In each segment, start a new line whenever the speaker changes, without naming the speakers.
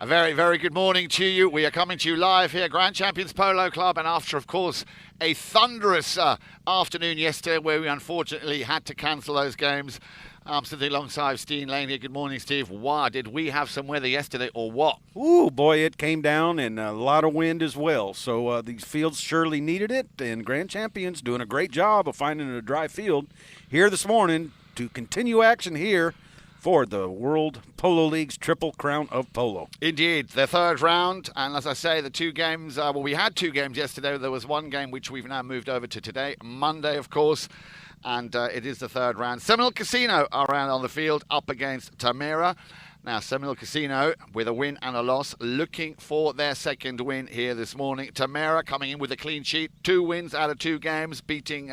A very, very good morning to you. We are coming to you live here, Grand Champions Polo Club, and after, of course, a thunderous afternoon yesterday where we unfortunately had to cancel those games. I'm sitting alongside Steve Lane here. Good morning, Steve. Wow, did we have some weather yesterday or what?
Ooh, boy, it came down and a lot of wind as well. So these fields surely needed it, and Grand Champions doing a great job of finding a dry field here this morning to continue action here for the World Polo League's Triple Crown of Polo.
Indeed, the third round, and as I say, the two games, we had two games yesterday. There was one game which we've now moved over to today, Monday, of course, and it is the third round. Seminole Casino are around on the field up against Tamera. Now, Seminole Casino, with a win and a loss, looking for their second win here this morning. Tamera coming in with a clean sheet, 2 wins out of 2 games, beating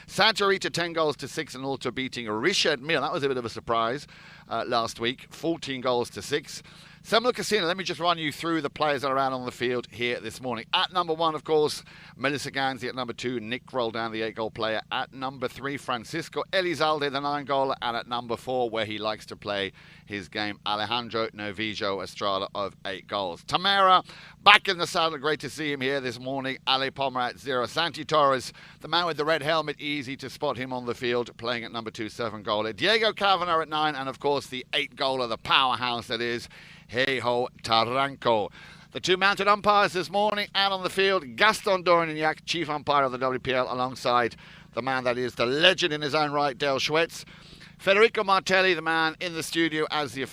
Santa Rita 10-6 and also beating Richard Mille. That was a bit of a surprise last week, 14 goals to 6. Seminole Casino, let me just run you through the players that are out on the field here this morning. At number 1, of course, Melissa Ganzi. At number 2, Nick Roldan, the 8-goal player. At number 3, Francisco Elizalde, the 9-goaler. And at number 4, where he likes to play his game, Alejandro Novillo Estrada of 8 goals. Tamera, back in the saddle. Great to see him here this morning. Ale Palmer at 0. Santi Torres, the man with the red helmet, easy to spot him on the field, playing at number 2, 7-goaler. Diego Kavanagh at 9. And, of course, the 8-goaler, the powerhouse that is Heiho Taranco. The 2 mounted umpires this morning out on the field, Gaston Dorignac, chief umpire of the WPL, alongside the man that is the legend in his own right, Dale Schwetz. Federico Martelli, the man in the studio as the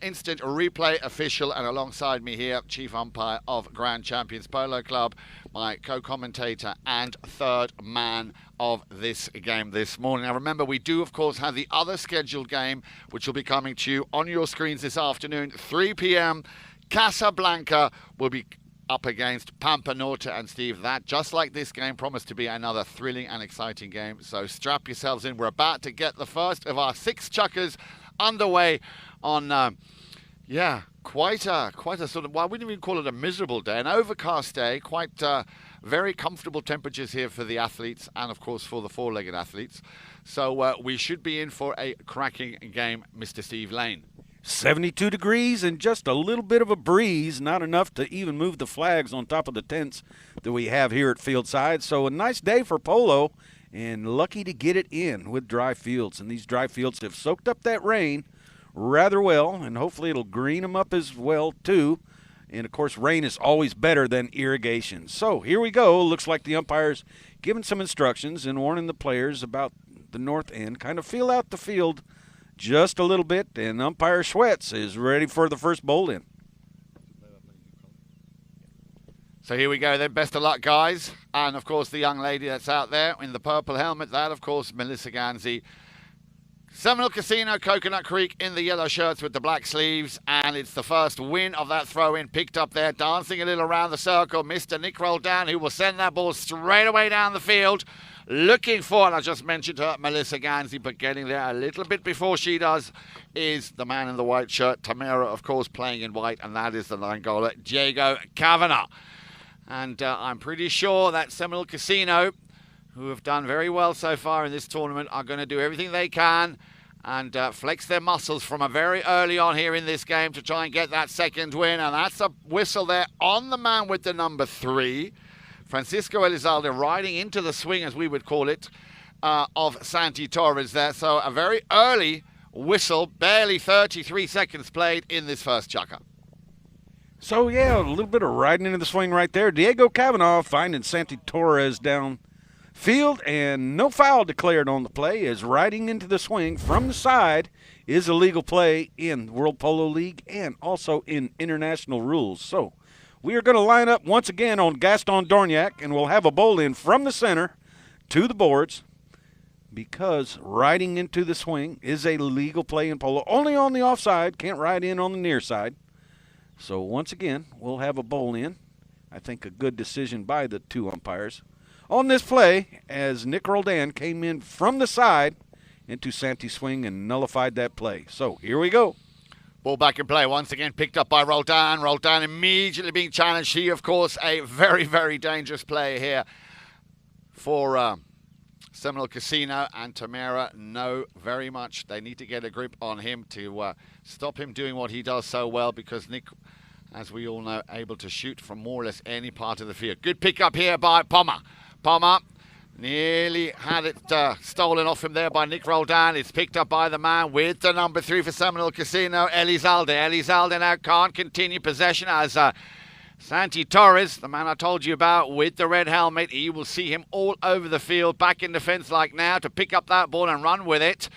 instant replay official, and alongside me here, chief umpire of Grand Champions Polo Club, my co-commentator and third man of this game this morning. Now remember, we do of course have the other scheduled game which will be coming to you on your screens this afternoon, 3 p.m. Casablanca will be up against Pampa Norte, and Steve, that just like this game promised to be another thrilling and exciting game, so strap yourselves in. We're about to get the first of our 6 chukkers underway on quite a sort of, well, I wouldn't even call it a miserable day, an overcast day, quite very comfortable temperatures here for the athletes and of course for the 4-legged athletes, so we should be in for a cracking game, Mr. Steve Lane.
72 degrees and just a little bit of a breeze, not enough to even move the flags on top of the tents that we have here at Fieldside. So a nice day for polo, and lucky to get it in with dry fields. And these dry fields have soaked up that rain rather well, and hopefully it'll green them up as well too. And of course, rain is always better than irrigation. So here we go. Looks like the umpire's giving some instructions and warning the players about the north end. Kind of feel out the field just a little bit, and umpire Schwetz is ready for the first bowl in.
So here we go then. Best of luck, guys. And, of course, the young lady that's out there in the purple helmet, that, of course, Melissa Ganzi. Seminole Casino, Coconut Creek in the yellow shirts with the black sleeves. And it's the first win of that throw-in. Picked up there, dancing a little around the circle. Mr. Nick Roldan, who will send that ball straight away down the field. Looking for, and I just mentioned her, Melissa Ganzi, but getting there a little bit before she does is the man in the white shirt. Tamera, of course, playing in white, and that is the 9-goaler, Diego Kavanagh. And I'm pretty sure that Seminole Casino, who have done very well so far in this tournament, are going to do everything they can and flex their muscles from a very early on here in this game to try and get that second win. And that's a whistle there on the man with the number 3. Francisco Elizalde riding into the swing, as we would call it, of Santi Torres there. So a very early whistle, barely 33 seconds played in this first chukker.
So, yeah, a little bit of riding into the swing right there. Diego Kavanagh finding Santi Torres down field, and no foul declared on the play, as riding into the swing from the side is a legal play in World Polo League and also in international rules. So we are going to line up once again on Gaston Dorignac, and we'll have a bowl in from the center to the boards, because riding into the swing is a legal play in polo. Only on the offside, can't ride in on the near side. So once again, we'll have a bowl in. I think a good decision by the 2 umpires on this play, as Nick Roldan came in from the side into Santi's swing and nullified that play. So here we go.
Ball back in play once again, picked up by Roldan. Roldan immediately being challenged. He, of course, a very, very dangerous player here for Seminole Casino, and Tamera know very much they need to get a grip on him to stop him doing what he does so well, because Nick as we all know, able to shoot from more or less any part of the field. Good pick up here by Palmer. Palmer nearly had it stolen off him there by Nick Roldan. It's picked up by the man with the number 3 for Seminole Casino, Elizalde. Elizalde now can't continue possession as Santi Torres, the man I told you about with the red helmet, you will see him all over the field, back in defence like now to pick up that ball and run with it.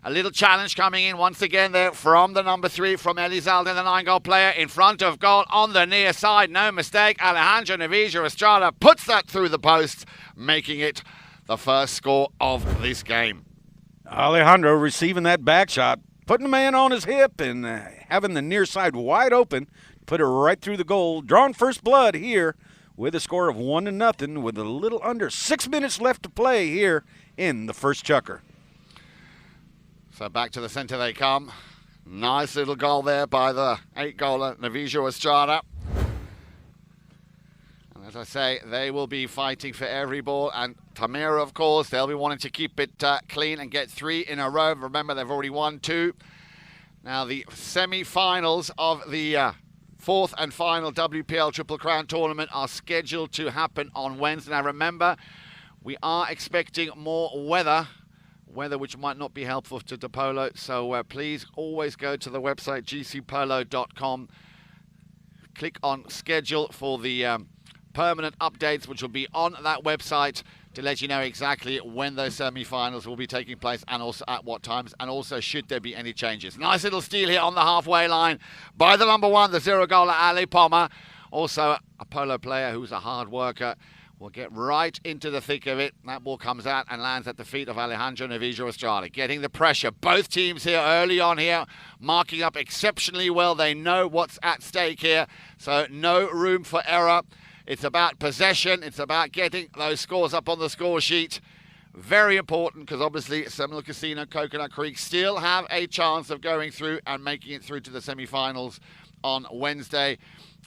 A little challenge coming in once again there from the number 3 from Elizalde, the 9-goal player in front of goal on the near side. No mistake. Alejandro Navija Estrada puts that through the post, making it the first score of this game.
Alejandro receiving that back shot, putting the man on his hip and having the near side wide open. Put it right through the goal. Drawn first blood here with a score of 1-0 with a little under 6 minutes left to play here in the first chukker.
So back to the centre they come. Nice little goal there by the 8-goaler, Navija Estrada. And as I say, they will be fighting for every ball. And Tamera, of course, they'll be wanting to keep it clean and get 3 in a row. Remember, they've already won 2. Now, the semi-finals of the 4th and final WPL Triple Crown tournament are scheduled to happen on Wednesday. Now remember, we are expecting more weather which might not be helpful to Polo. So please always go to the website gcpolo.com. Click on schedule for the permanent updates, which will be on that website to let you know exactly when those semi-finals will be taking place and also at what times, and also should there be any changes. Nice little steal here on the halfway line by the number 1, the 0-goaler Ali Palmer. Also a Polo player who's a hard worker. Will get right into the thick of it. That ball comes out and lands at the feet of Alejandro Navija Estrada. Getting the pressure. Both teams here early on here, marking up exceptionally well. They know what's at stake here, so no room for error. It's about possession. It's about getting those scores up on the score sheet. Very important, because obviously Seminole Casino, Coconut Creek still have a chance of going through and making it through to the semi-finals on Wednesday.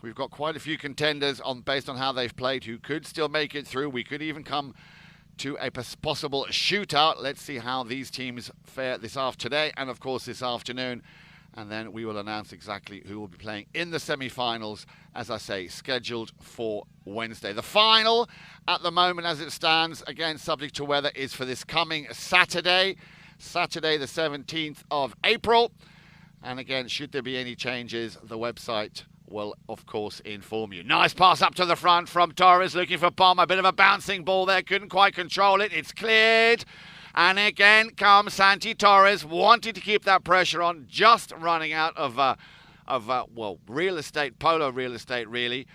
We've got quite a few contenders based on how they've played who could still make it through. We could even come to a possible shootout. Let's see how these teams fare today and, of course, this afternoon. And then we will announce exactly who will be playing in the semi-finals, as I say, scheduled for Wednesday. The final, at the moment as it stands, again, subject to weather, is for this coming Saturday the 17th of April. And again, should there be any changes, the website will, of course, inform you. Nice pass up to the front from Torres, looking for Palmer. A bit of a bouncing ball there, couldn't quite control it. It's cleared. And again comes Santi Torres, wanting to keep that pressure on, just running out of real estate, Polo real estate, really.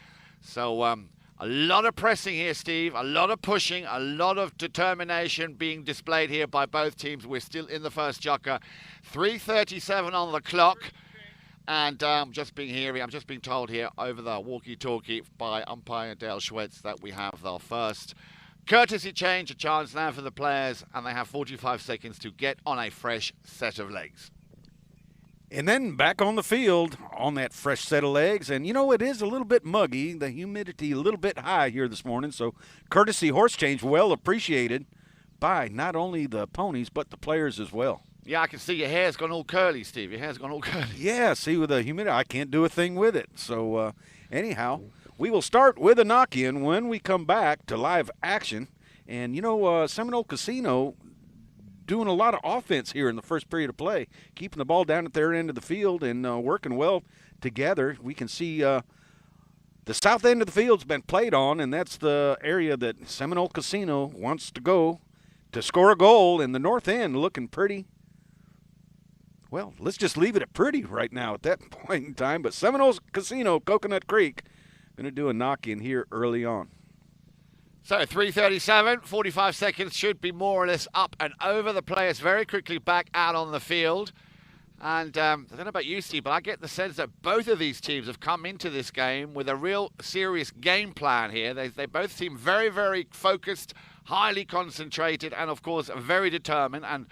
So a lot of pressing here, Steve, a lot of pushing, a lot of determination being displayed here by both teams. We're still in the first chukker. 3:37 on the clock. And I'm just being told here over the walkie-talkie by umpire Dale Schwetz that we have our first courtesy change, a chance now for the players, and they have 45 seconds to get on a fresh set of legs.
And then back on the field on that fresh set of legs. And, it is a little bit muggy, the humidity a little bit high here this morning. So courtesy horse change well appreciated by not only the ponies but the players as well.
Yeah, I can see your hair's gone all curly, Steve. Your hair's gone all curly.
Yeah, see, with the humidity, I can't do a thing with it. So, anyhow, we will start with a knock-in when we come back to live action. And, Seminole Casino doing a lot of offense here in the first period of play, keeping the ball down at their end of the field and working well together. We can see the south end of the field's been played on, and that's the area that Seminole Casino wants to go to score a goal. And the north end looking pretty. Well, let's just leave it at pretty right now at that point in time. But Seminole Casino, Coconut Creek, going to do a knock-in here early on.
So 3:37, 45 seconds should be more or less up and over. The players very quickly back out on the field. And I don't know about you, Steve, but I get the sense that both of these teams have come into this game with a real serious game plan here. They both seem very, very focused, highly concentrated, and, of course, very determined. And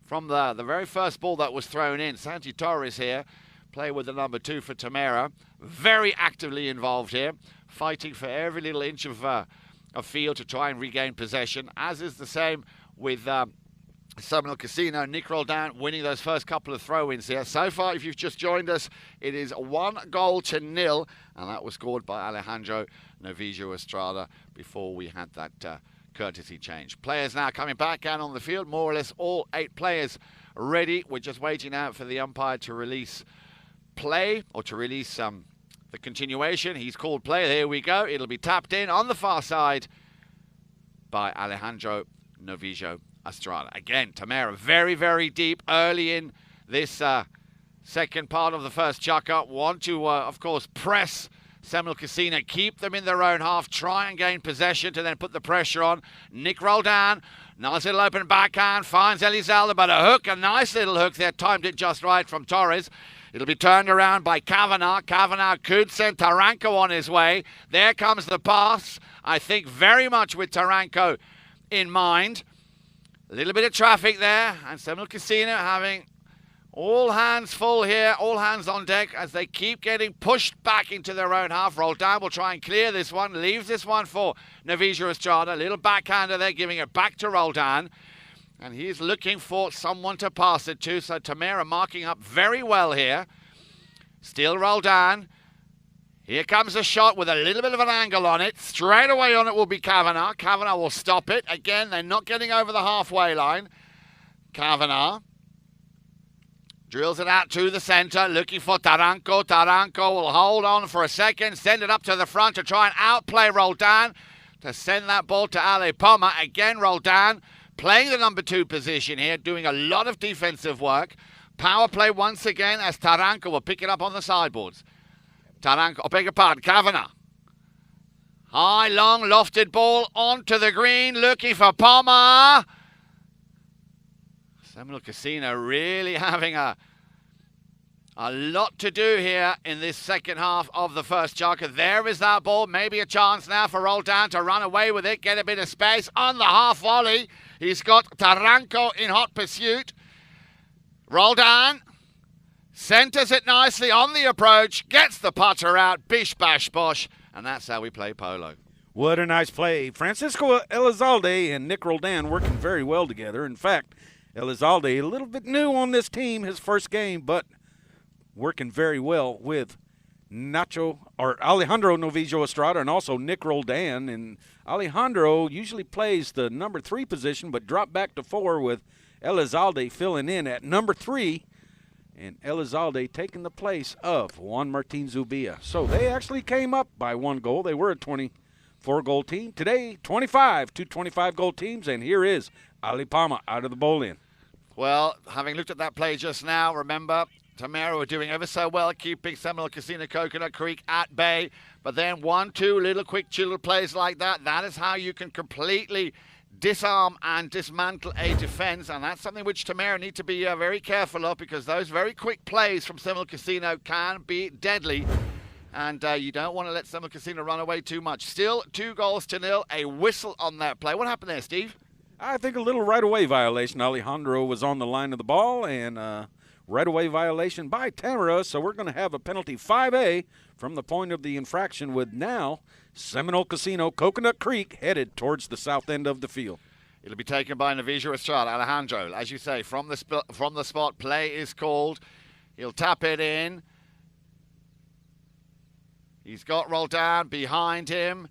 from the very first ball that was thrown in, Santi Torres here, play with the number 2 for Tamera, very actively involved here, fighting for every little inch of field to try and regain possession, as is the same with Seminole Casino. Nick Roldan winning those first couple of throw-ins here. So far, if you've just joined us, it is 1-0, and that was scored by Alejandro Novillo Estrada before we had that courtesy change. Players now coming back out on the field, more or less all 8 players ready. We're just waiting out for the umpire to release play, or to release the continuation. He's called play. There we go. It'll be tapped in on the far side by Alejandro Novillo Estrada. Again, Tamera very, very deep early in this second part of the first chuck-up. Want to, of course, press Seminole Casino, keep them in their own half, try and gain possession to then put the pressure on. Nick Roldan, nice little open backhand, finds Elizalde, but a hook, a nice little hook there, timed it just right from Torres. It'll be turned around by Kavanagh. Kavanagh could send Taranko on his way. There comes the pass, I think very much with Taranko in mind. A little bit of traffic there, and Seminole Casino having all hands full here, all hands on deck as they keep getting pushed back into their own half. Roldan will try and clear this one, leaves this one for Novillo Estrada. A little backhander there, giving it back to Roldan. And he's looking for someone to pass it to, so Tamera marking up very well here. Still Roldan. Here comes a shot with a little bit of an angle on it. Straight away on it will be Kavanagh. Kavanagh will stop it. Again, they're not getting over the halfway line. Kavanagh drills it out to the center, looking for Taranko. Taranko will hold on for a second, send it up to the front to try and outplay Roldan, to send that ball to Ale Poma. Again, Roldan playing the number 2 position here, doing a lot of defensive work. Power play once again as Taranko will pick it up on the sideboards. Taranko, I beg your pardon, Kavanagh. High, long, lofted ball onto the green, looking for Poma. Seminole Casino really having a lot to do here in this second half of the first chucker. There is that ball. Maybe a chance now for Roldan to run away with it, get a bit of space on the half volley. He's got Taranko in hot pursuit. Roldan centers it nicely on the approach, gets the putter out, bish, bash, bosh, and that's how we play polo.
What a nice play. Francisco Elizalde and Nick Roldan working very well together. In fact, Elizalde, a little bit new on this team, his first game, but working very well with Alejandro Novillo Estrada and also Nick Roldan. And Alejandro usually plays the number 3 position, but dropped back to 4 with Elizalde filling in at number 3. And Elizalde taking the place of Juan Martin Zubia. So they actually came up by 1 goal. They were a 24-goal team. Today, 25, 2 25-goal teams, and here is Ali Pama out of the bowl-in.
Well, having looked at that play just now, remember, Tamera were doing ever so well keeping Seminole Casino Coconut Creek at bay. But then 1, 2 little quick chilled plays like that, that is how you can completely disarm and dismantle a defense. And that's something which Tamera need to be very careful of, because those very quick plays from Seminole Casino can be deadly. And you don't want to let Seminole Casino run away too much. Still 2-0, a whistle on that play. What happened there, Steve?
I think a little right-of-way violation. Alejandro was on the line of the ball, and right-of-way violation by Tamera, so we're going to have a penalty 5A from the point of the infraction, with now Seminole Casino Coconut Creek headed towards the south end of the field.
It'll be taken by Novillo Estrada. Alejandro, as you say, from the spot, play is called. He'll tap it in. He's got Roldan behind him.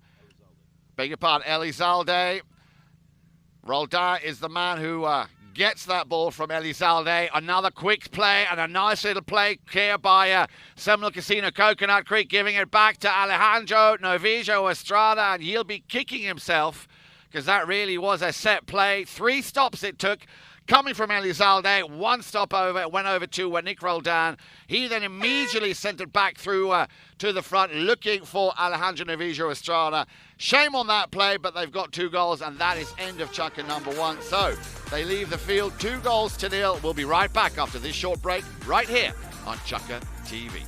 Beg your pardon, Elizalde. Roldan is the man who gets that ball from Elizalde. Another quick play and a nice little play here by Seminole Casino Coconut Creek, giving it back to Alejandro Novillo Estrada, and he'll be kicking himself because that really was a set play. 3 stops it took. Coming from Elizalde, 1 stop over, it went over to Nick Roldan. He then immediately sent it back through to the front, looking for Alejandro Novillo Estrada. Shame on that play, but they've got 2 goals, and that is end of chucker number 1. So they leave the field 2-0. We'll be right back after this short break, right here on Chucker TV.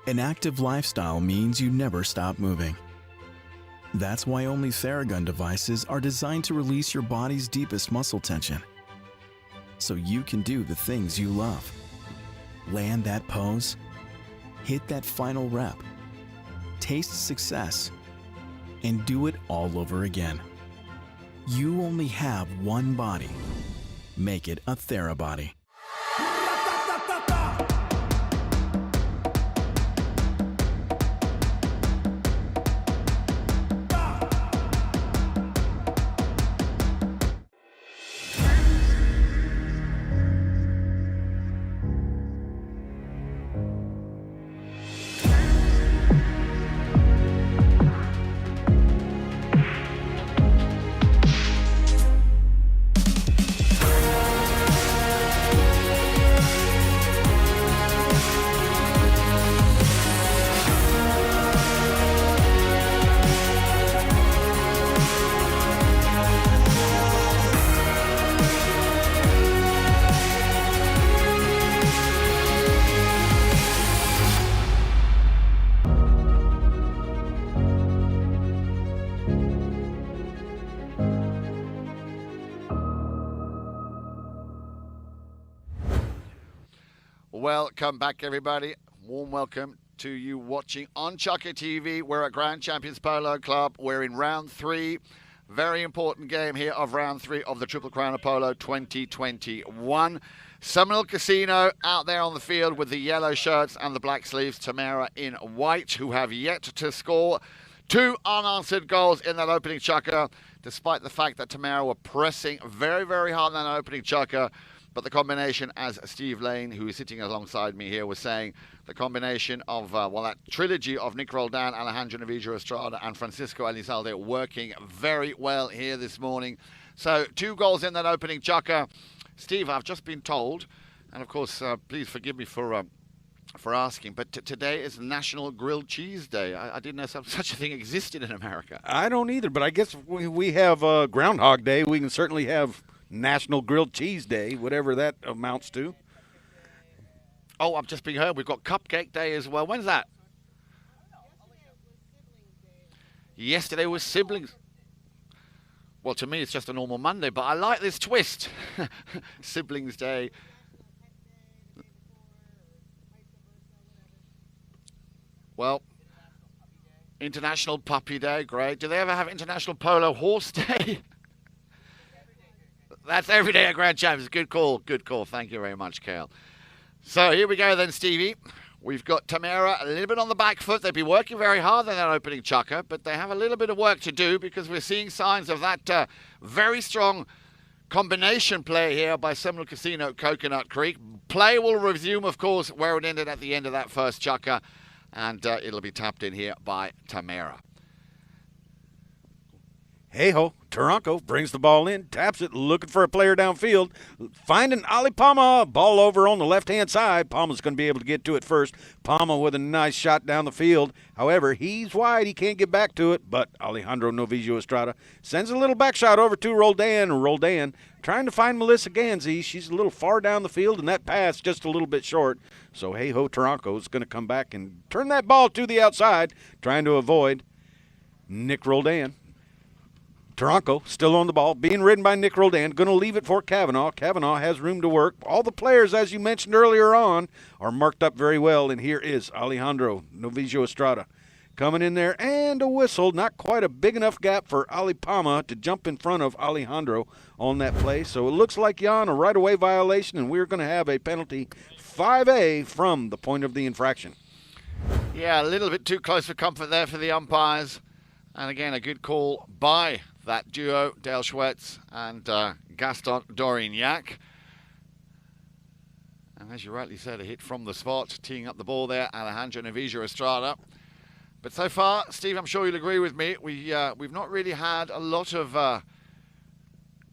An active lifestyle means you never stop moving. That's why only Theragun devices are designed to release your body's deepest muscle tension, so you can do the things you love. Land that pose, hit that final rep, taste success, and do it all over again. You only have one body. Make it a TheraBody.
Welcome back, everybody. Warm welcome to you watching on Chucker TV. We're at Grand Champions Polo Club. We're in round 3. Very important game here of round 3 of the Triple Crown of Polo 2021. Seminole Casino out there on the field with the yellow shirts and the black sleeves. Tamera in white, who have yet to score 2 unanswered goals in that opening chukker, despite the fact that Tamera were pressing very, very hard in that opening chukker. But the combination, as Steve Lane, who is sitting alongside me here, was saying, the combination of, that trilogy of Nick Roldan, Alejandro Navijo Estrada, and Francisco Elizalde working very well here this morning. So 2 goals in that opening chukker. Steve, I've just been told, and of course, please forgive me for asking, but today is National Grilled Cheese Day. I didn't know such a thing existed in America.
I don't either, but I guess we have Groundhog Day. We can certainly have National Grilled Cheese Day, whatever that amounts to.
Oh, I've just been heard. We've got Cupcake Day as well. When's that? Yesterday was Siblings. Well, to me, it's just a normal Monday, but I like this twist. Siblings Day. Well, International Puppy Day, great. Do they ever have International Polo Horse Day? That's every day at Grand Champions. Good call. Good call. Thank you very much, Kale. So here we go then, Stevie. We've got Tamera a little bit on the back foot. They've been working very hard in that opening chukker, but they have a little bit of work to do because we're seeing signs of that very strong combination play here by Seminole Casino at Coconut Creek. Play will resume, of course, where it ended at the end of that first chukker, and it'll be tapped in here by Tamera.
Hey-ho, Taranco brings the ball in, taps it, looking for a player downfield, finding Ali Palma, ball over on the left-hand side. Palma's going to be able to get to it first. Palma with a nice shot down the field. However, he's wide. He can't get back to it, but Alejandro Novijo Estrada sends a little back shot over to Roldan. Roldan trying to find Melissa Ganzi. She's a little far down the field, and that pass just a little bit short. So, hey-ho, Taranco is going to come back and turn that ball to the outside, trying to avoid Nick Roldan. Taranco still on the ball, being ridden by Nick Roldan, going to leave it for Kavanaugh. Kavanaugh has room to work. All the players, as you mentioned earlier on, are marked up very well, and here is Alejandro Novijo Estrada coming in there, and a whistle. Not quite a big enough gap for Ali Palma to jump in front of Alejandro on that play. So it looks like, Jan, a right-of-way violation, and we're going to have a penalty 5A from the point of the infraction.
Yeah, a little bit too close for comfort there for the umpires. And again, a good call by that duo, Dale Schwetz and Gaston Dorignac. And as you rightly said, a hit from the spot, teeing up the ball there, Alejandro Novijo Estrada. But so far, Steve, I'm sure you'll agree with me, we've not really had a lot of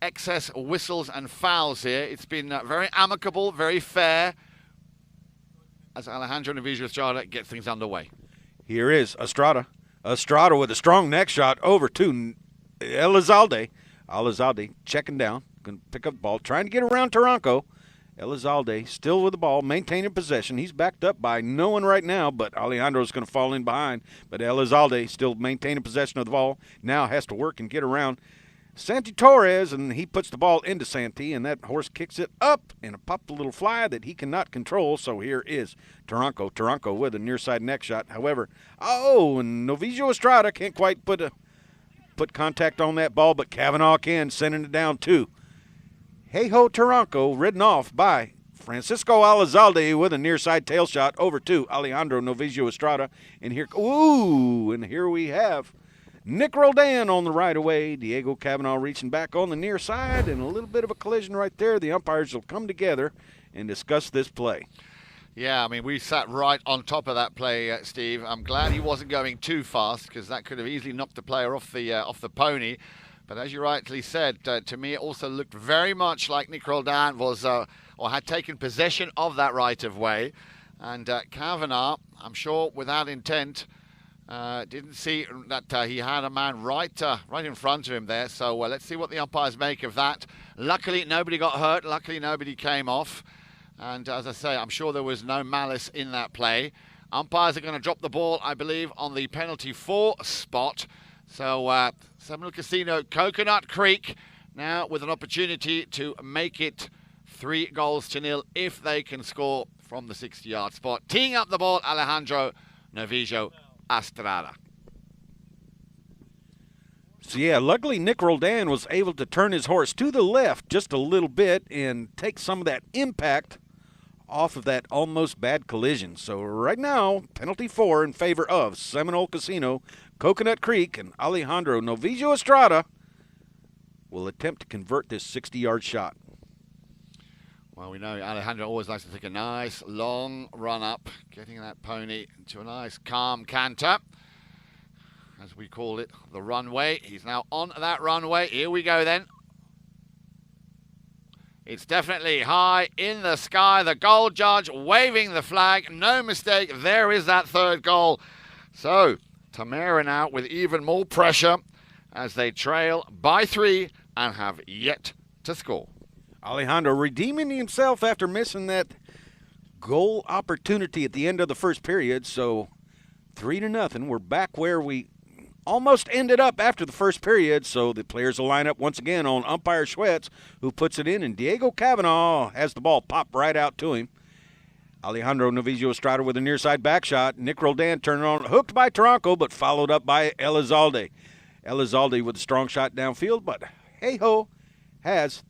excess whistles and fouls here. It's been very amicable, very fair, as Alejandro Novijo Estrada gets things underway.
Here is Estrada. Estrada with a strong neck shot over to Elizalde. Elizalde checking down, going to pick up the ball, trying to get around Taranco. Elizalde still with the ball, maintaining possession. He's backed up by no one right now, but Alejandro's going to fall in behind. But Elizalde still maintaining possession of the ball. Now has to work and get around Santi Torres, and he puts the ball into Santi, and that horse kicks it up and it popped a little fly that he cannot control. So here is Taranco. Taranco with a near side neck shot. However, and Novicio Estrada can't quite put contact on that ball, but Kavanaugh can, sending it down to Hey-Ho Taranco, ridden off by Francisco Elizalde with a near side tail shot over to Alejandro Novicio Estrada. And here we have Nick Roldan on the right away. Diego Kavanaugh reaching back on the near side, and a little bit of a collision right there. The umpires will come together and discuss this play.
Yeah, I mean, we sat right on top of that play, Steve. I'm glad he wasn't going too fast, because that could have easily knocked the player off the pony. But as you rightly said, to me, it also looked very much like Nick Roldan was or had taken possession of that right of way. And Kavanaugh, I'm sure without intent, didn't see that he had a man right in front of him there. So let's see what the umpires make of that. Luckily, nobody got hurt. Luckily, nobody came off. And as I say, I'm sure there was no malice in that play. Umpires are going to drop the ball, I believe, on the penalty 4 spot. So Seminole Casino, Coconut Creek, now with an opportunity to make it 3-0 if they can score from the 60-yard spot. Teeing up the ball, Alejandro Novicio Estrada.
So yeah, luckily Nick Roldan was able to turn his horse to the left just a little bit and take some of that impact off of that almost bad collision. So right now, penalty 4 in favor of Seminole Casino, Coconut Creek, and Alejandro Novicio Estrada will attempt to convert this 60-yard shot.
Well, we know Alejandro always likes to take a nice long run up, getting that pony into a nice calm canter, as we call it, the runway. He's now on that runway. Here we go then. It's definitely high in the sky. The goal judge waving the flag. No mistake. There is that third goal. So Tamera now with even more pressure as they trail by 3 and have yet to score.
Alejandro redeeming himself after missing that goal opportunity at the end of the first period. So 3-0. We're back where we almost ended up after the first period. So the players will line up once again on umpire Schwetz, who puts it in, and Diego Kavanaugh has the ball pop right out to him. Alejandro Novicio Estrada with a near side back shot. Nick Roldan turning on, hooked by Taranco, but followed up by Elizalde. Elizalde with a strong shot downfield, but hey-ho has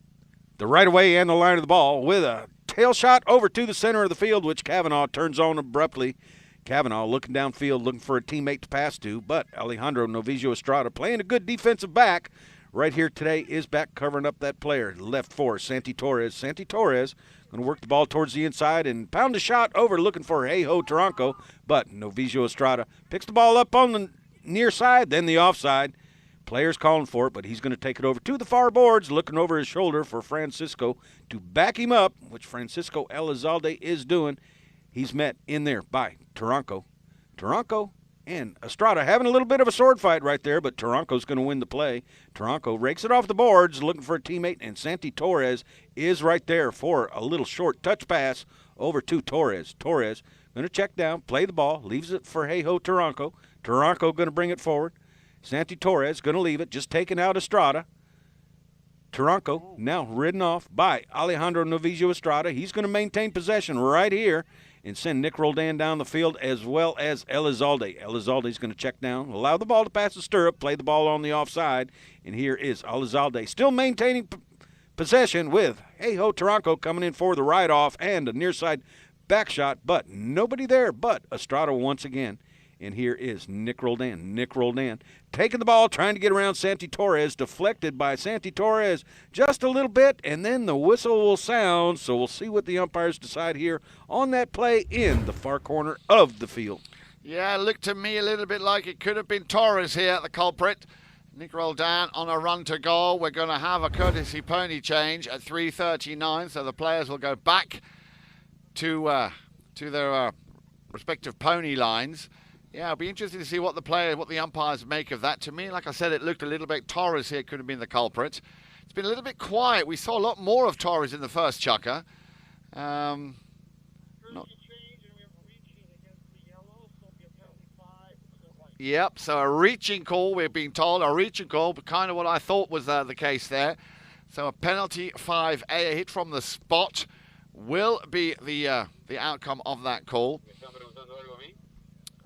the right away and the line of the ball with a tail shot over to the center of the field, which Kavanaugh turns on abruptly. Kavanaugh looking downfield, looking for a teammate to pass to, but Alejandro Novicio Estrada playing a good defensive back right here today is back covering up that player. Left for Santi Torres. Santi Torres going to work the ball towards the inside and pound a shot over looking for Hey-Ho Taranco, but Novicio Estrada picks the ball up on the near side, then the offside. Players calling for it, but he's going to take it over to the far boards, looking over his shoulder for Francisco to back him up, which Francisco Elizalde is doing. He's met in there by Taranco. Taranco and Estrada having a little bit of a sword fight right there, but Taranco's going to win the play. Taranco rakes it off the boards, looking for a teammate, and Santi Torres is right there for a little short touch pass over to Torres. Torres going to check down, play the ball, leaves it for Hey-Ho Taranco. Taranco going to bring it forward. Santi Torres going to leave it, just taking out Estrada. Taranco now ridden off by Alejandro Novicio Estrada. He's going to maintain possession right here and send Nick Roldan down the field, as well as Elizalde. Elizalde's going to check down, allow the ball to pass the stirrup, play the ball on the offside, and here is Elizalde still maintaining possession with Hey-Ho Taranco coming in for the ride-off and a near-side back shot, but nobody there but Estrada once again. And here is Nick Roldan. Nick Roldan taking the ball, trying to get around Santi Torres, deflected by Santi Torres just a little bit, and then the whistle will sound. So we'll see what the umpires decide here on that play in the far corner of the field.
Yeah, it looked to me a little bit like it could have been Torres here, the culprit. Nick Roldan on a run to goal. We're going to have a courtesy pony change at 3:39, so the players will go back to their respective pony lines. Yeah, it'll be interesting to see what the umpires make of that. To me, like I said, it looked a little bit Torres here could have been the culprit. It's been a little bit quiet. We saw a lot more of Torres in the first chukker. Not, yep, so a reaching call, we're being told, a reaching call, but kind of what I thought was the case there. So a penalty 5A, a hit from the spot, will be the outcome of that call.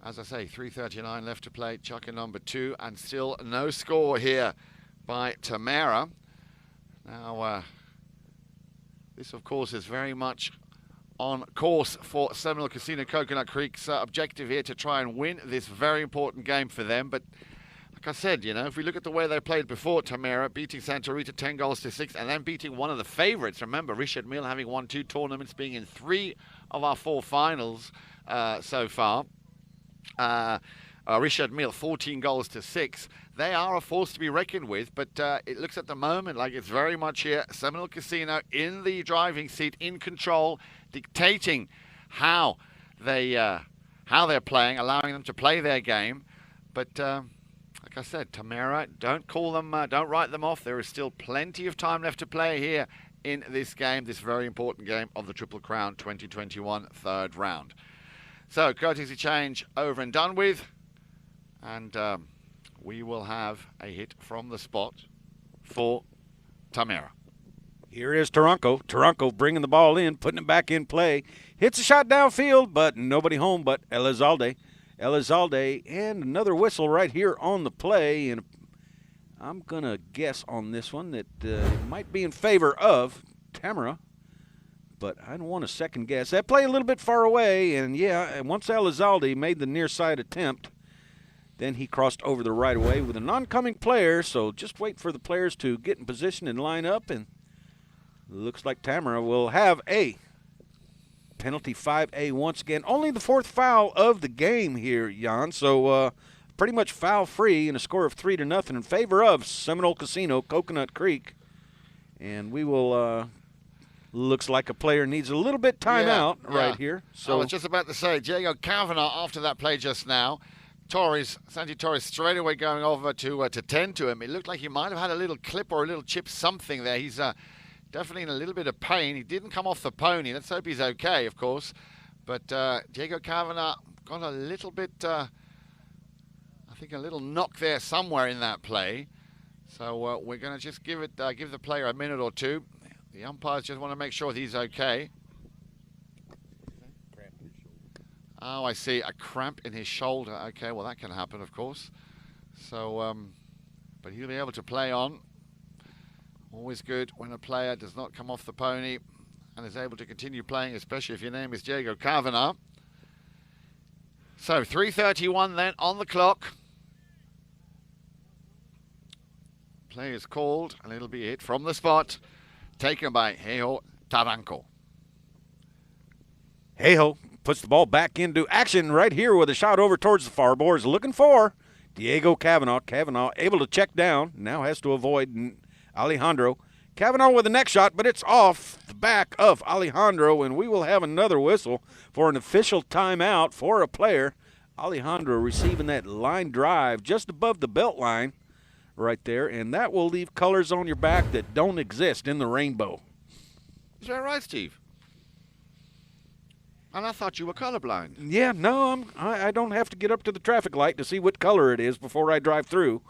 As I say, 3:39 left to play, chucker number 2, and still no score here by Tamera. Now, this, of course, is very much on course for Seminole Casino Coconut Creek's objective here to try and win this very important game for them. But like I said, you know, if we look at the way they played before, Tamera beating Santa Rita 10-6, and then beating one of the favorites. Remember, Richard Mille having won 2 tournaments, being in 3 of our 4 finals so far. Richard Mille 14-6. They are a force to be reckoned with, but it looks at the moment like it's very much here Seminole Casino in the driving seat, in control, dictating how they're playing, allowing them to play their game. But like I said, Tamera, don't call them, don't write them off. There is still plenty of time left to play here in this game, this very important game of the Triple Crown 2021 third round. So, courtesy change over and done with, and we will have a hit from the spot for Tamera.
Here is Taranco. Taranco bringing the ball in, putting it back in play. Hits a shot downfield, but nobody home but Elizalde. Elizalde, and another whistle right here on the play. And I'm going to guess on this one that it might be in favor of Tamera, but I don't want to second guess. That play a little bit far away, and yeah, once Elizalde made the near side attempt, then he crossed over the right of way with an oncoming player, so just wait for the players to get in position and line up, and looks like Tamera will have a penalty 5A once again. Only the 4th foul of the game here, Jan, so pretty much foul-free and a score of 3-0 in favor of Seminole Casino, Coconut Creek. And we will, looks like a player needs a little bit timeout right here. So
I was just about to say, Diego Kavanaugh, after that play just now, Santi Torres straight away going over to tend to him. It looked like he might have had a little clip or a little chip, something there. He's definitely in a little bit of pain. He didn't come off the pony. Let's hope he's okay, of course. But Diego Kavanaugh got a little bit, I think a little knock there somewhere in that play. So we're going to just give the player a minute or two. The umpires just want to make sure he's okay. Oh, I see. A cramp in his shoulder. Okay, well, that can happen, of course. So, but he'll be able to play on. Always good when a player does not come off the pony and is able to continue playing, especially if your name is Diego Kavanaugh. So, 3:31 then on the clock. Play is called, and it'll be hit from the spot. Taken by Hejo Taranco.
Hejo puts the ball back into action right here with a shot over towards the far boards, looking for Diego Kavanaugh. Kavanaugh able to check down, now has to avoid Alejandro. Kavanaugh with the next shot, but it's off the back of Alejandro, and we will have another whistle for an official timeout for a player. Alejandro receiving that line drive just above the belt line right there, and that will leave colors on your back that don't exist in the rainbow.
Is that right, Steve? And I thought you were colorblind.
Yeah, no, I don't have to get up to the traffic light to see what color it is before I drive through.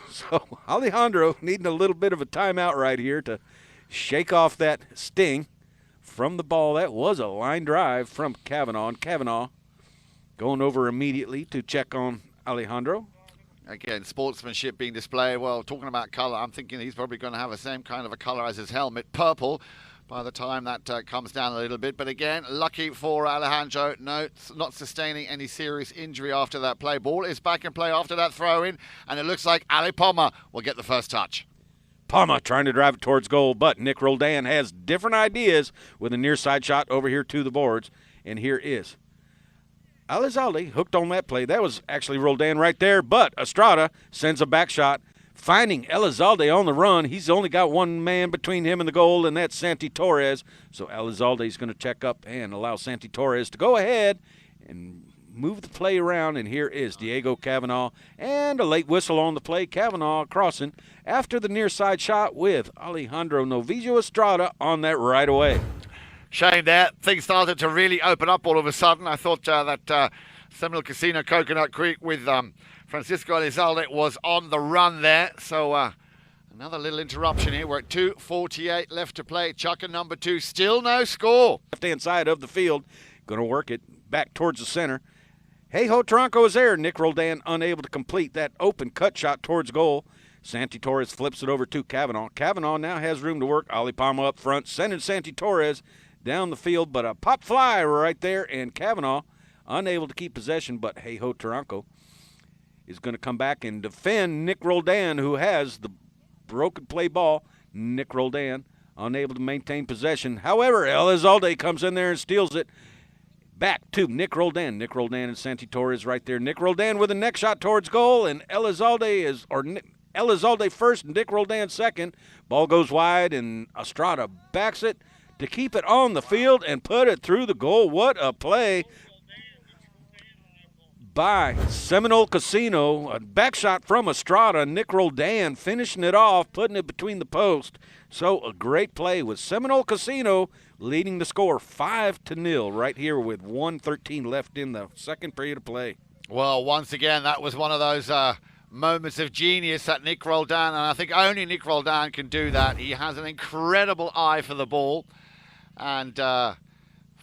So Alejandro needing a little bit of a timeout right here to shake off that sting from the ball. That was a line drive from Kavanaugh, and Kavanaugh going over immediately to check on Alejandro.
Again, sportsmanship being displayed. Well, talking about color, I'm thinking he's probably going to have the same kind of a color as his helmet, purple, by the time that comes down a little bit. But again, lucky for Alejandro, not sustaining any serious injury after that play. Ball is back in play after that throw-in, and it looks like Ali Palma will get the first touch.
Palma trying to drive it towards goal, but Nick Roldan has different ideas with a near side shot over here to the boards. And here is Elizalde hooked on that play. That was actually Roldan right there, but Estrada sends a back shot, finding Elizalde on the run. He's only got one man between him and the goal, and that's Santi Torres. So Elizalde is going to check up and allow Santi Torres to go ahead and move the play around. And here is Diego Kavanaugh, and a late whistle on the play. Kavanaugh crossing after the near side shot with Alejandro Novillo Estrada on that right away.
shame there. Things started to really open up all of a sudden. I thought that Seminole Casino Coconut Creek with Francisco Elizalde was on the run there. So another little interruption here. We're at 2:48 left to play. Chucker number 2, still no score.
Left-hand side of the field, going to work it back towards the center. Hey Ho Taranco is there. Nick Roldan unable to complete that open cut shot towards goal. Santi Torres flips it over to Kavanaugh. Kavanaugh now has room to work. Ali Palma up front, sending Santi Torres down the field, but a pop fly right there, and Kavanaugh unable to keep possession, but Hey Ho Taranco is going to come back and defend Nick Roldan, who has the broken play ball. Nick Roldan unable to maintain possession. However, Elizalde comes in there and steals it. Back to Nick Roldan. Nick Roldan and Santi Torres right there. Nick Roldan with a neck shot towards goal, and Elizalde first and Nick Roldan second. Ball goes wide, and Estrada backs it to keep it on the field and put it through the goal. What a play by Seminole Casino. A back shot from Estrada. Nick Roldan finishing it off, putting it between the post. So a great play with Seminole Casino leading the score 5-0 right here with 1:13 left in the second period of play.
Well, once again, that was one of those moments of genius that Nick Roldan, and I think only Nick Roldan can do that. He has an incredible eye for the ball, and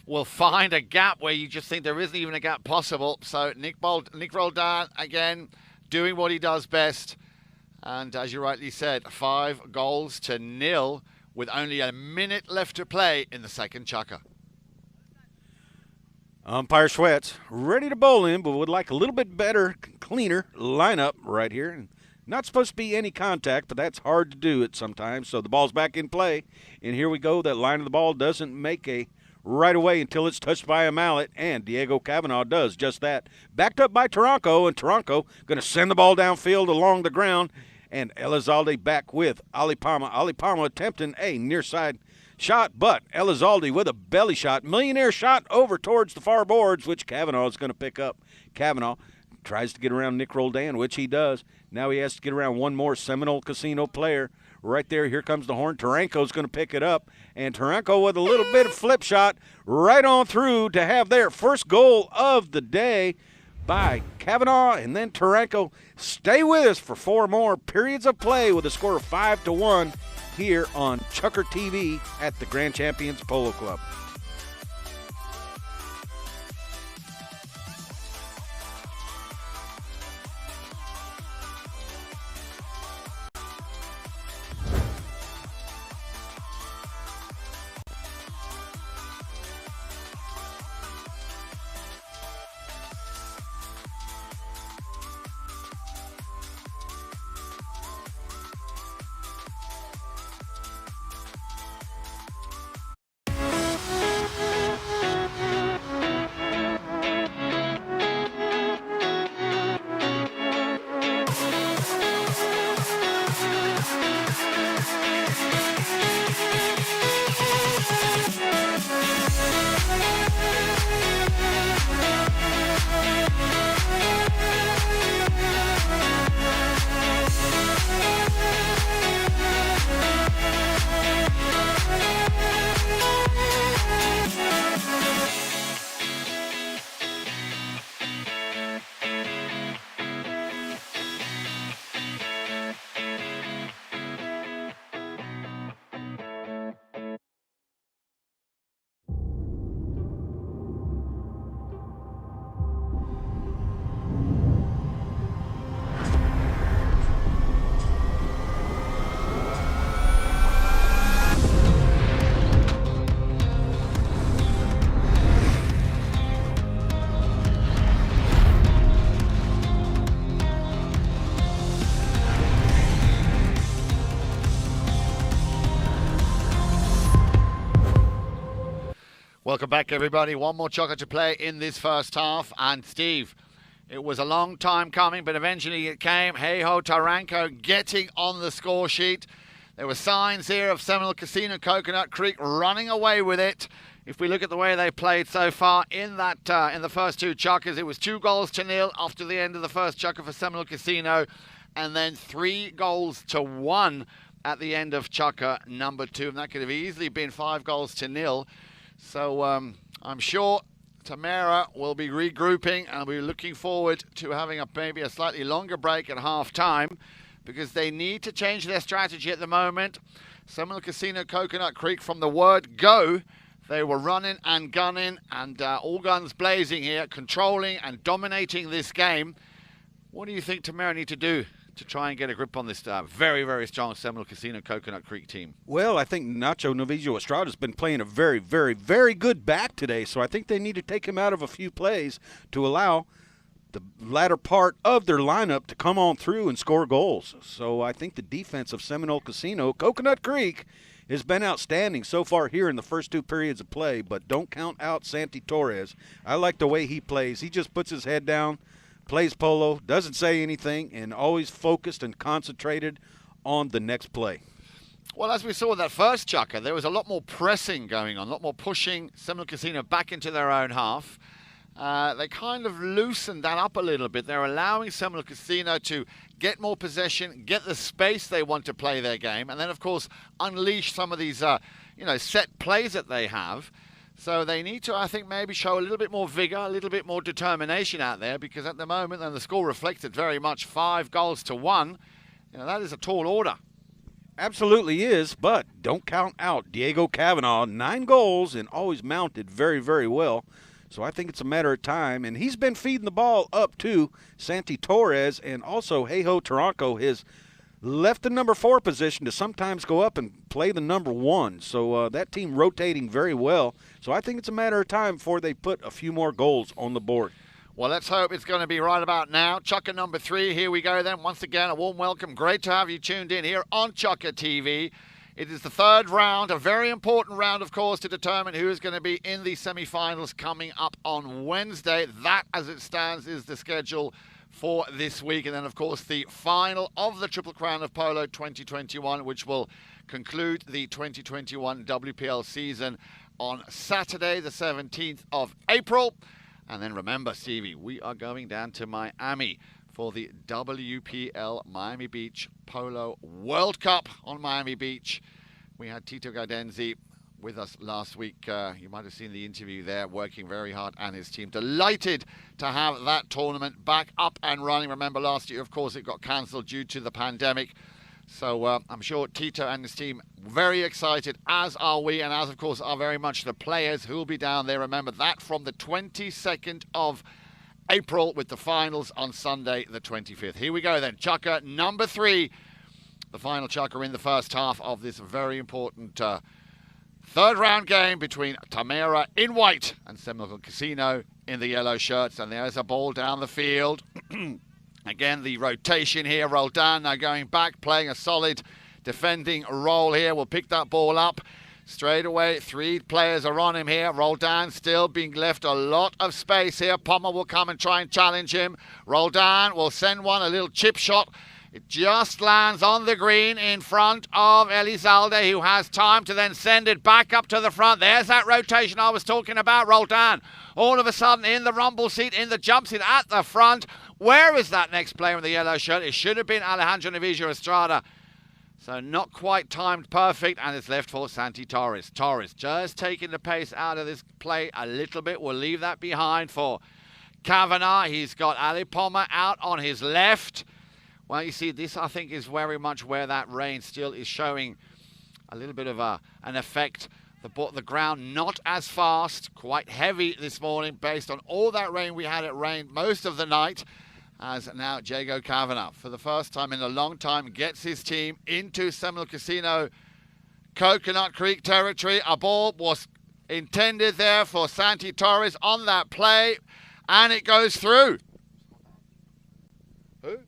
will find a gap where you just think there isn't even a gap possible. So Nick Roldan, again, doing what he does best. And as you rightly said, 5-0 with only a minute left to play in the second chukker.
Umpire Schwetz ready to bowl in, but would like a little bit better, cleaner lineup right here. And not supposed to be any contact, but that's hard to do it sometimes. So the ball's back in play, and here we go. That line of the ball doesn't make a right away until it's touched by a mallet, and Diego Kavanaugh does just that. Backed up by Taranco, and Taranco going to send the ball downfield along the ground, and Elizalde back with Ali Palma. Ali Palma attempting a near side shot, but Elizalde with a belly shot. Millionaire shot over towards the far boards, which Kavanaugh is going to pick up. Kavanaugh tries to get around Nick Roldan, which he does. Now he has to get around one more Seminole Casino player. Right there, here comes the horn. Taranco's going to pick it up, and Taranco with a little bit of flip shot right on through to have their first goal of the day by Kavanaugh, and then Taranco. Stay with us for 4 more periods of play with a score of 5-1 here on Chucker TV at the Grand Champions Polo Club.
Welcome back, everybody. One more chocolate to play in this first half. And Steve, it was a long time coming, but eventually it came. Hey Ho Taranco getting on the score sheet. There were signs here of Seminole Casino Coconut Creek running away with it. If we look at the way they played so far in that in the first 2 chukkers, it was 2-0 after the end of the first chukker for Seminole Casino, and then 3-1 at the end of chukker number 2. And that could have easily been 5-0. So I'm sure Tamera will be regrouping, and we're looking forward to having maybe a slightly longer break at half-time, because they need to change their strategy at the moment. Seminole Casino, Coconut Creek, from the word go, they were running and gunning and all guns blazing here, controlling and dominating this game. What do you think Tamera need to do to try and get a grip on this very, very strong Seminole Casino, Coconut Creek team?
Well, I think Nacho Novillo Estrada's been playing a very, very, very good back today, so I think they need to take him out of a few plays to allow the latter part of their lineup to come on through and score goals. So I think the defense of Seminole Casino, Coconut Creek, has been outstanding so far here in the first 2 periods of play, but don't count out Santi Torres. I like the way he plays. He just puts his head down, plays polo, doesn't say anything, and always focused and concentrated on the next play.
Well, as we saw in that first chukker, there was a lot more pressing going on, a lot more pushing Seminole Casino back into their own half. They kind of loosened that up a little bit. They're allowing Seminole Casino to get more possession, get the space they want to play their game, and then, of course, unleash some of these, set plays that they have. So they need to, I think, maybe show a little bit more vigor, a little bit more determination out there, because at the moment, and the score reflects it very much, 5-1, that is a tall order.
Absolutely is, but don't count out Diego Cavanaugh. 9 goals and always mounted very, very well. So I think it's a matter of time. And he's been feeding the ball up to Santi Torres, and also Heiho Taranco has left the number 4 position to sometimes go up and play the number 1. So that team rotating very well. So I think it's a matter of time before they put a few more goals on the board.
Well, let's hope it's going to be right about now. Chukker number 3, here we go then. Once again, a warm welcome. Great to have you tuned in here on Chukker TV. It is the 3rd round, a very important round, of course, to determine who is going to be in the semi-finals coming up on Wednesday. That, as it stands, is the schedule for this week. And then, of course, the final of the Triple Crown of Polo 2021, which will conclude the 2021 WPL season on Saturday, the 17th of April. And then remember, Stevie, we are going down to Miami for the WPL Miami Beach Polo World Cup on Miami Beach. We had Tito Gaudenzi with us last week. You might have seen the interview there, working very hard, and his team delighted to have that tournament back up and running. Remember, last year, of course, it got cancelled due to the pandemic. So I'm sure Tito and his team very excited, as are we, and as, of course, are very much the players who will be down there. Remember that from the 22nd of April with the finals on Sunday the 25th. Here we go then. Chukker number 3. The final chukker in the first half of this very important 3rd round game between Tamera in white and Seminole Casino in the yellow shirts. And there's a ball down the field. Again, the rotation here. Roldan now going back, playing a solid defending role here. Will pick that ball up. Straight away, 3 players are on him here. Roldan still being left a lot of space here. Pommer will come and try and challenge him. Roldan will send one, a little chip shot. It just lands on the green in front of Elizalde, who has time to then send it back up to the front. There's that rotation I was talking about. Roldan, all of a sudden in the rumble seat, in the jump seat at the front. Where is that next player in the yellow shirt? It should have been Alejandro Novillo Estrada. So not quite timed perfect, and it's left for Santi Torres. Torres just taking the pace out of this play a little bit. We'll leave that behind for Cavanaugh. He's got Ali Pommer out on his left. Well, you see, this, I think, is very much where that rain still is showing a little bit of an effect. The ground not as fast, quite heavy this morning based on all that rain we had. It rained most of the night. As now Diego Cavanaugh, for the first time in a long time, gets his team into Seminole Casino, Coconut Creek territory. A ball was intended there for Santi Torres on that play, and it goes through. Who?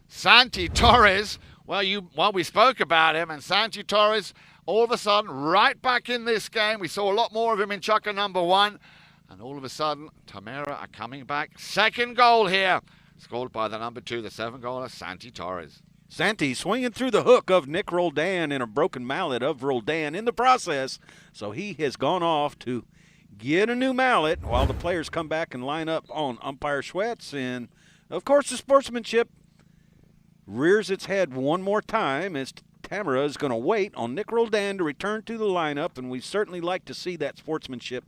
Santi Torres. Well, we spoke about him, and Santi Torres, all of a sudden, right back in this game. We saw a lot more of him in chukker number 1. And all of a sudden, Tamera are coming back. 2nd goal here, scored by the number 2, the 7-goaler, Santi Torres.
Santi swinging through the hook of Nick Roldan and a broken mallet of Roldan in the process. So he has gone off to get a new mallet while the players come back and line up on umpire Schwetz. And, of course, the sportsmanship rears its head one more time as Tamera is going to wait on Nick Roldan to return to the lineup, and we certainly like to see that sportsmanship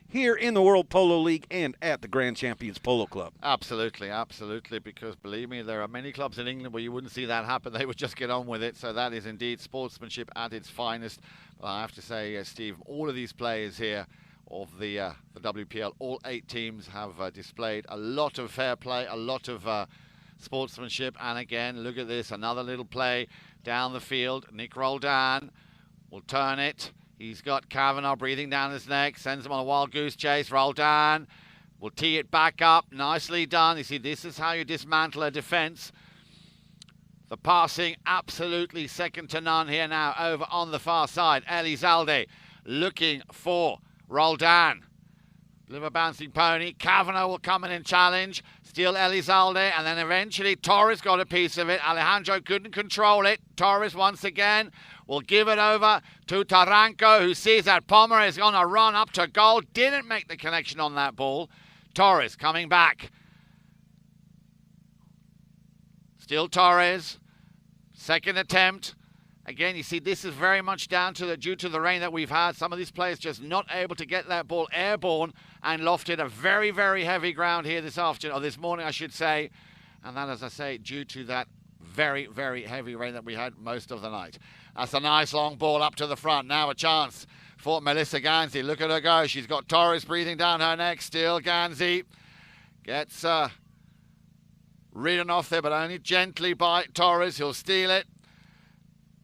here in the World Polo League and at the Grand Champions Polo Club.
Absolutely, absolutely, because believe me, there are many clubs in England where you wouldn't see that happen. They would just get on with it, so that is indeed sportsmanship at its finest. But I have to say, Steve, all of these players here of the WPL, all 8 teams have displayed a lot of fair play, a lot of sportsmanship, and again, look at this, another little play down the field. Nick Roldan will turn it. He's got Kavanagh breathing down his neck, sends him on a wild goose chase. Roldan will tee it back up. Nicely done. You see, this is how you dismantle a defense. The passing absolutely second to none here now over on the far side. Elizalde looking for Roldan. Bit of a bouncing pony. Kavanagh will come in and challenge. Steal Elizalde, and then eventually Torres got a piece of it. Alejandro couldn't control it. Torres once again will give it over to Taranco, who sees that Palmer is going to run up to goal. Didn't make the connection on that ball. Torres coming back. Still Torres. Second attempt. Again, you see, this is very much down to due to the rain that we've had. Some of these players just not able to get that ball airborne and lofted a very, very heavy ground here this afternoon, or this morning, I should say. And that, as I say, due to that very, very heavy rain that we had most of the night. That's a nice long ball up to the front. Now a chance for Melissa Ganzi. Look at her go. She's got Torres breathing down her neck. Still Ganzi gets ridden off there, but only gently by Torres. He'll steal it.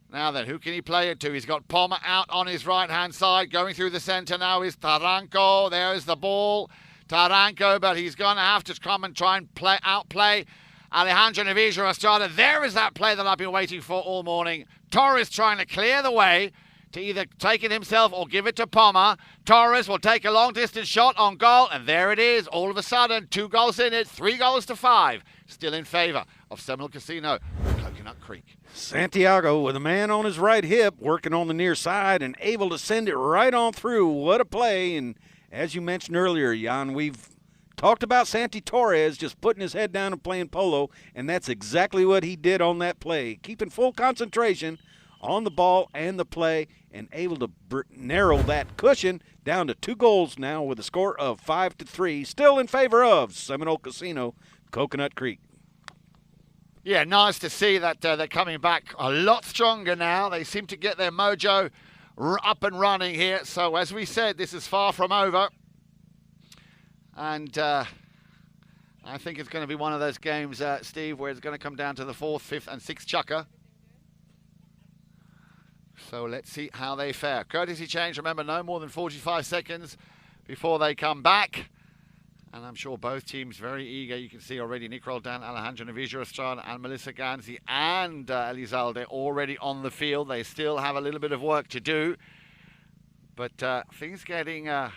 Now then, who can he play it to? He's got Palmer out on his right-hand side. Going through the centre now is Taranco. There is the ball. Taranco, but he's going to have to come and try and outplay Alejandro Navijo Estrada. There is that play that I've been waiting for all morning. Torres trying to clear the way to either take it himself or give it to Palmer. Torres will take a long-distance shot on goal, and there it is. All of a sudden, 2 goals in it, 3-5. Still in favour of Seminole Casino, Coconut Creek.
Santiago with a man on his right hip, working on the near side and able to send it right on through. What a play. And as you mentioned earlier, Jan, we've talked about Santi Torres just putting his head down and playing polo, and that's exactly what he did on that play. Keeping full concentration on the ball and the play and able to narrow that cushion down to 2 goals now with a score of 5-3. Still in favor of Seminole Casino, Coconut Creek.
Yeah, nice to see that they're coming back a lot stronger now. They seem to get their mojo up and running here. So as we said, this is far from over. And I think it's going to be one of those games, Steve, where it's going to come down to the 4th, 5th and 6th chukker. So let's see how they fare. Courtesy change, remember, no more than 45 seconds before they come back. And I'm sure both teams very eager. You can see already Nick Roldan, Alejandro Navijo Estrada, and Melissa Ganzi and Elizalde already on the field. They still have a little bit of work to do. But things getting a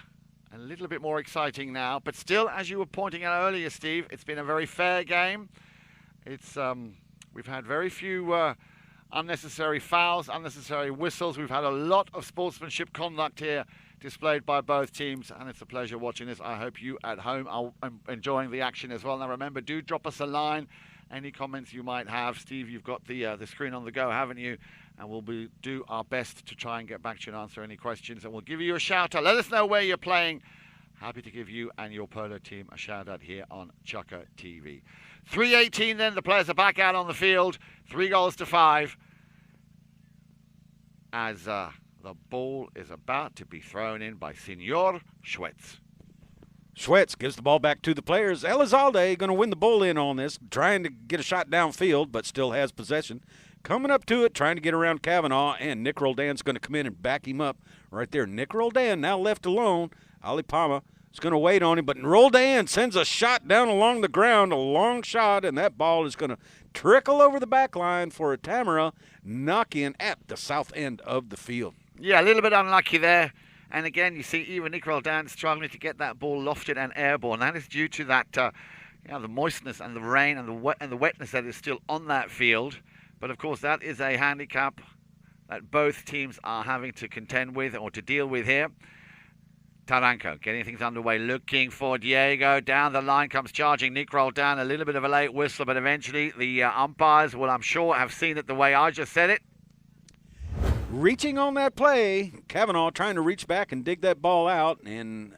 little bit more exciting now. But still, as you were pointing out earlier, Steve, it's been a very fair game. It's we've had very few unnecessary fouls, unnecessary whistles. We've had a lot of sportsmanship conduct here displayed by both teams, and it's a pleasure watching this. I hope you at home are enjoying the action as well. Now remember, do drop us a line, any comments you might have. Steve, you've got the screen on the go, haven't you? And we'll do our best to try and get back to you and answer any questions, and we'll give you a shout out. Let us know where you're playing. Happy to give you and your polo team a shout out here on Chukker TV. 3:18 then, the players are back out on the field. 3-5 as the ball is about to be thrown in by Senor Schwetz.
Schwetz gives the ball back to the players. Elizalde going to win the ball in on this, trying to get a shot downfield, but still has possession. Coming up to it, trying to get around Kavanagh, and Nick Roldan's going to come in and back him up right there. Nick Roldan now left alone. Ali Palma is going to wait on him, but Roldan sends a shot down along the ground, a long shot, and that ball is going to trickle over the back line for a Tamera knock-in at the south end of the field.
Yeah, a little bit unlucky there. And again, you see even Nick Roldan struggling to get that ball lofted and airborne. That is due to that, the moistness and the rain and the wetness that is still on that field. But of course, that is a handicap that both teams are having to contend with or to deal with here. Taranco getting things underway, looking for Diego. Down the line comes charging Nick Roldan. A little bit of a late whistle, but eventually the umpires will, I'm sure, have seen it the way I just said it.
reaching on that play. Kavanaugh trying to reach back and dig that ball out. And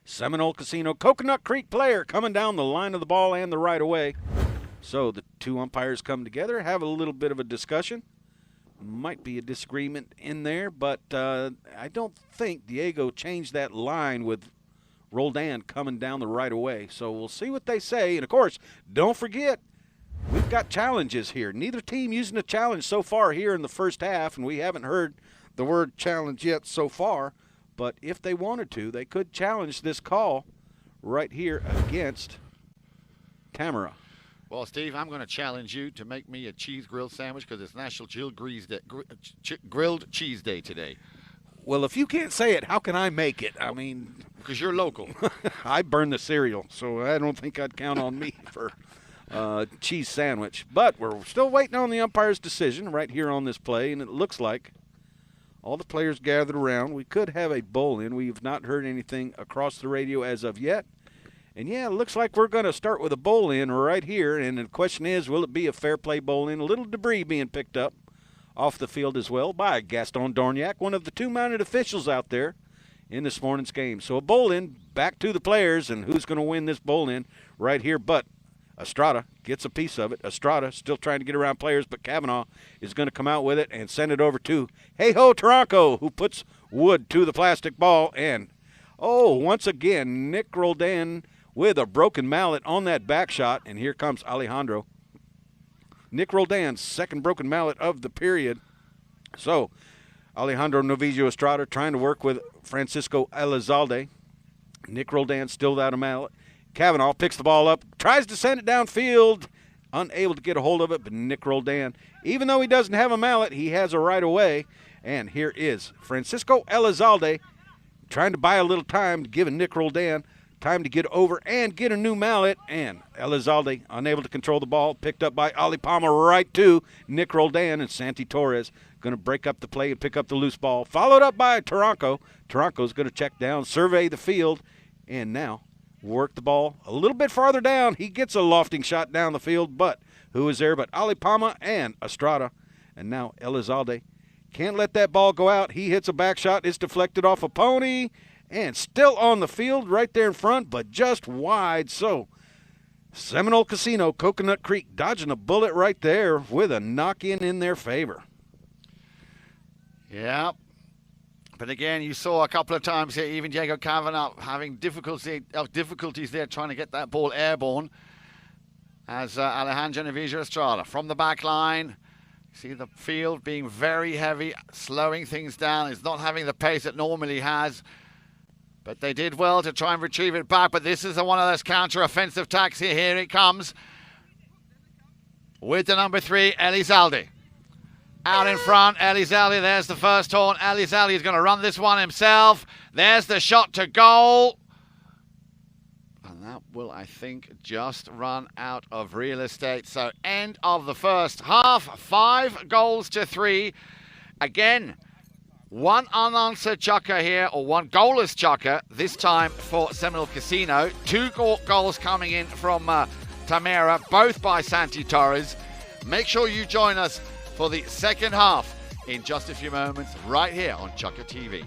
Seminole Casino Coconut Creek player coming down the line of the ball and the right of way. So the two umpires come together, have a little bit of a discussion. Might be a disagreement in there, but I don't think Diego changed that line with Roldan coming down the right of way. So we'll see what they say. And, of course, don't forget, we've got challenges here. Neither team using a challenge so far here in the first half, and we haven't heard the word challenge yet so far. But if they wanted to, they could challenge this call right here against Tamera.
Well, Steve, I'm going to challenge you to make me a cheese grilled sandwich because it's National Grilled Cheese Day today.
Well, if you can't say it, how can I make it? I mean,
because you're local.
I burn the cereal, so I don't think I'd count on me for cheese sandwich. But we're still waiting on the umpire's decision right here on this play, and it looks like all the players gathered around. We could have a bowl-in. We've not heard anything across the radio as of yet. And, yeah, it looks like we're going to start with a bowl-in right here. And the question is, will it be a fair play bowl-in? A little debris being picked up off the field as well by Gaston Dorniak, one of the two mounted officials out there in this morning's game. So a bowl-in back to the players, and who's going to win this bowl-in right here? But Estrada gets a piece of it. Estrada still trying to get around players, but Kavanaugh is going to come out with it and send it over to Hey-Ho Taranco, who puts wood to the plastic ball. And, once again, Nick Roldan with a broken mallet on that back shot, and here comes Alejandro. Nick Roldan's second broken mallet of the period. So Alejandro Novillo Estrada trying to work with Francisco Elizalde. Nick Roldan still without a mallet. Kavanaugh picks the ball up, tries to send it downfield, unable to get a hold of it, but Nick Roldan, even though he doesn't have a mallet, he has a right away. And here is Francisco Elizalde trying to buy a little time, giving Nick Roldan time to get over and get a new mallet, and Elizalde unable to control the ball, picked up by Ali Palma right to Nick Roldan, and Santi Torres going to break up the play and pick up the loose ball, followed up by Taranco. Taranco's going to check down, survey the field, and now work the ball a little bit farther down. He gets a lofting shot down the field, but who is there but Ali Palma and Estrada, and now Elizalde can't let that ball go out. He hits a back shot, it's deflected off a pony, and still on the field right there in front, but just wide. So Seminole Casino, Coconut Creek, dodging a bullet right there with a knock-in in their favor.
Yeah. But again, you saw a couple of times here, even Diego Kavanaugh having difficulties there trying to get that ball airborne. As Alejandro Novillo Estrada from the back line. See the field being very heavy, slowing things down. It's not having the pace it normally has. But they did well to try and retrieve it back. But this is one of those counter-offensive attacks here. Here it comes. With the number 3, Elizalde. Out in front, Elizalde. There's the first horn. Elizalde is going to run this one himself. There's the shot to goal. And that will, I think, just run out of real estate. So end of the first half. 5 goals to 3. Again, one unanswered chukker here, or one goalless chukker, this time for Seminole Casino. 2 goals coming in from Tamera, both by Santi Torres. Make sure you join us for the second half in just a few moments, right here on Chukker TV.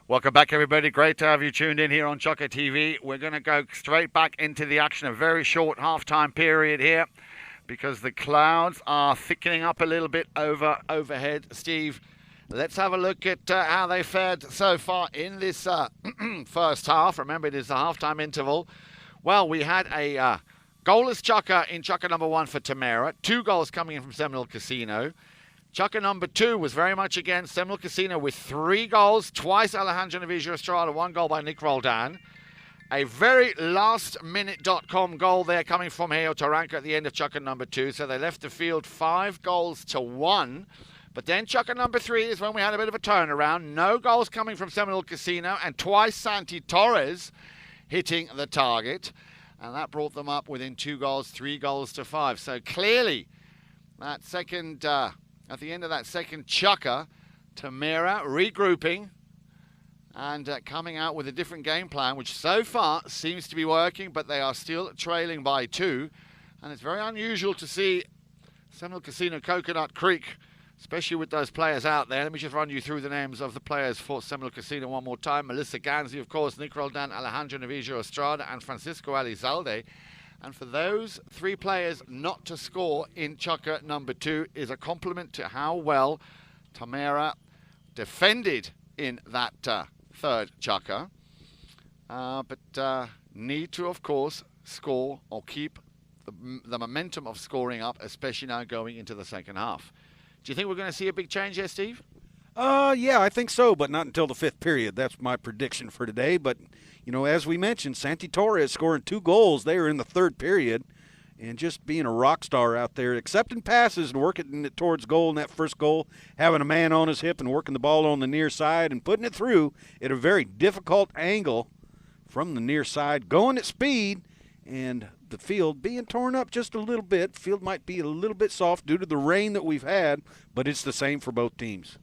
Welcome back, everybody. Great to have you tuned in here on Chukka TV. We're going to go straight back into the action. A very short halftime period here because the clouds are thickening up a little bit overhead. Steve, let's have a look at how they fared so far in this first half. Remember, it is the halftime interval. Well, we had a goalless Chukka in Chukka number 1 for Tamera. 2 goals coming in from Seminole Casino. Chukka number 2 was very much against Seminole Casino with 3 goals, twice Alejandro Navigia Estrada, 1 goal by Nick Roldan. A very last-minute.com goal there coming from Heo Taranka at the end of Chukka number 2. So they left the field 5 goals to 1. But then Chukka number 3 is when we had a bit of a turnaround. No goals coming from Seminole Casino and twice Santi Torres hitting the target. And that brought them up within 2 goals, 3 goals to 5. So clearly that second... at the end of that second Chukka, Tamera regrouping and coming out with a different game plan, which so far seems to be working, but they are still trailing by 2. And it's very unusual to see Seminole Casino Coconut Creek, especially with those players out there. Let me just run you through the names of the players for Seminole Casino one more time. Melissa Ganzi, of course, Nick Roldan, Alejandro Navigia Estrada, and Francisco Alizalde. And for those 3 players not to score in Chukka number 2 is a compliment to how well Tamera defended in that third Chukka. But need to, of course, score or keep the momentum of scoring up, especially now going into the second half. Do you think we're going to see a big change here, Steve?
Yeah, I think so, but not until the 5th period. That's my prediction for today. But, you know, as we mentioned, Santi Torres scoring 2 goals there in the 3rd period and just being a rock star out there, accepting passes and working it towards goal in that first goal, having a man on his hip and working the ball on the near side and putting it through at a very difficult angle from the near side, going at speed, and the field being torn up just a little bit. Field might be a little bit soft due to the rain that we've had, but it's the same for both teams.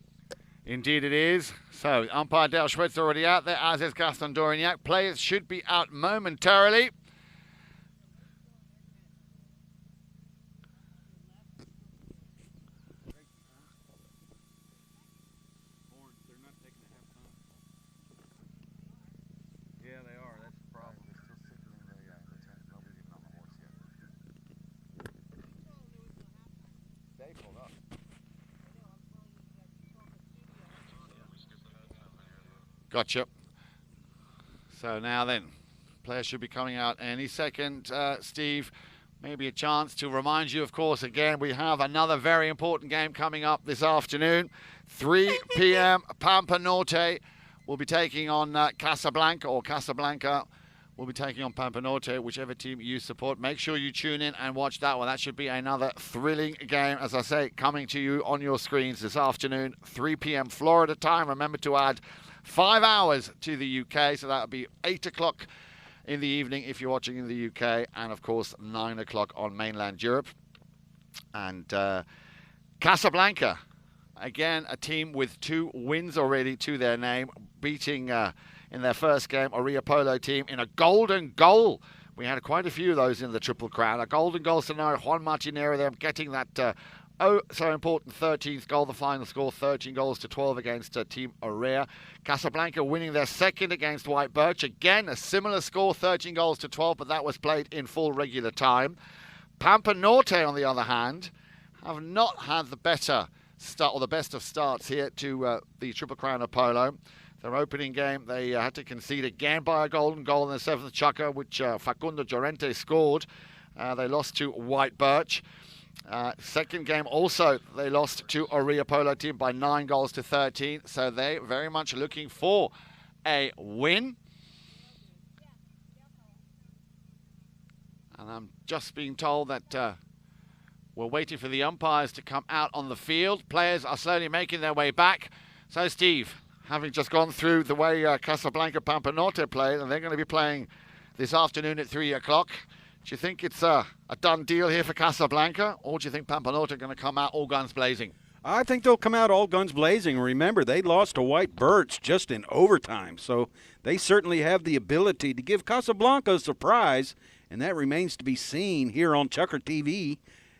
Indeed it is. So, umpire Dale Schwed's already out there, as is Gaston Dorignac. Players should be out momentarily.
Yeah, they are. That's the problem. They're still sitting in the tent. Nobody's even on the horse yet. They pulled up.
Gotcha. So now then, players should be coming out any second. Steve, maybe a chance to remind you, of course, again, we have another very important game coming up this afternoon. 3 p.m. Pampa Norte will be taking on Casablanca, or Casablanca will be taking on Pampa Norte, whichever team you support. Make sure you tune in and watch that one. That should be another thrilling game, as I say, coming to you on your screens this afternoon, 3 p.m. Florida time. Remember to add 5 hours to the UK, so that would be 8 o'clock in the evening if you're watching in the UK, and of course 9 o'clock on mainland Europe. And Casablanca, again, a team with 2 wins already to their name, beating in their first game Polo team in a golden goal. We had quite a few of those in the Triple Crown. A golden goal scenario, Juan Martinero there getting that so important 13th goal, the final score 13 goals to 12 against Team Orea. Casablanca winning their second against White Birch. Again, a similar score, 13 goals to 12, but that was played in full regular time. Pampa Norte, on the other hand, have not had the better start, or the best of starts here to the Triple Crown of Polo. Their opening game, they had to concede again by a golden goal in the 7th Chukka, which Facundo Llorente scored. They lost to White Birch. Second game also, they lost to Orea Polo team by 9 goals to 13. So they very much looking for a win. And I'm just being told that we're waiting for the umpires to come out on the field. Players are slowly making their way back. So Steve, having just gone through the way Casablanca Pampa Norte played, and they're going to be playing this afternoon at 3 o'clock. Do you think it's a done deal here for Casablanca, or do you think Pampa Norte are going to come out all guns blazing?
I think they'll come out all guns blazing. Remember, they lost to White Birch just in overtime, so they certainly have the ability to give Casablanca a surprise, and that remains to be seen here on Chukka TV,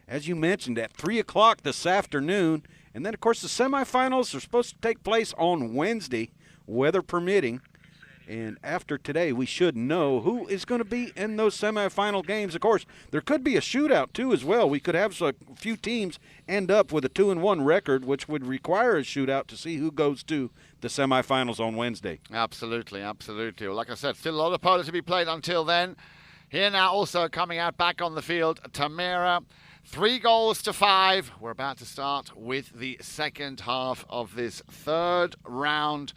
as you mentioned, at 3 o'clock this afternoon. And then, of course, the semifinals are supposed to take place on Wednesday, weather permitting. And after today, we should know who is going to be in those semifinal games. Of course, there could be a shootout, too, as well. We could have a few teams end up with a 2-1 record, which would require a shootout to see who goes to the semifinals on Wednesday.
Absolutely, absolutely. Well, like I said, still a lot of polo to be played until then. Here now also coming out back on the field, Tamera. 3-5. We're about to start with the second half of this third round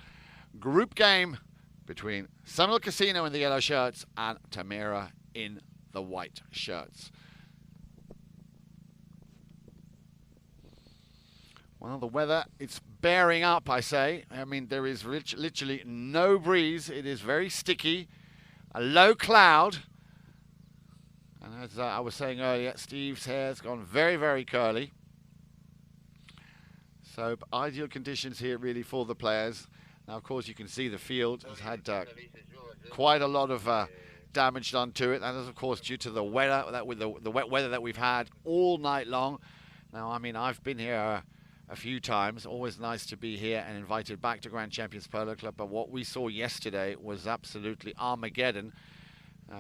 group game between Seminole Casino in the yellow shirts and Tamera in the white shirts. Well, the weather, it's bearing up, I say. I mean, there is literally no breeze. It is very sticky, a low cloud. And as I was saying earlier, Steve's hair's gone very, very curly. So ideal conditions here really for the players. Now, of course, you can see the field has had quite a lot of damage done to it. That is, of course, due to the weather, the wet weather that we've had all night long. Now, I mean, I've been here a few times. Always nice to be here and invited back to Grand Champions Polo Club. But what we saw yesterday was absolutely Armageddon.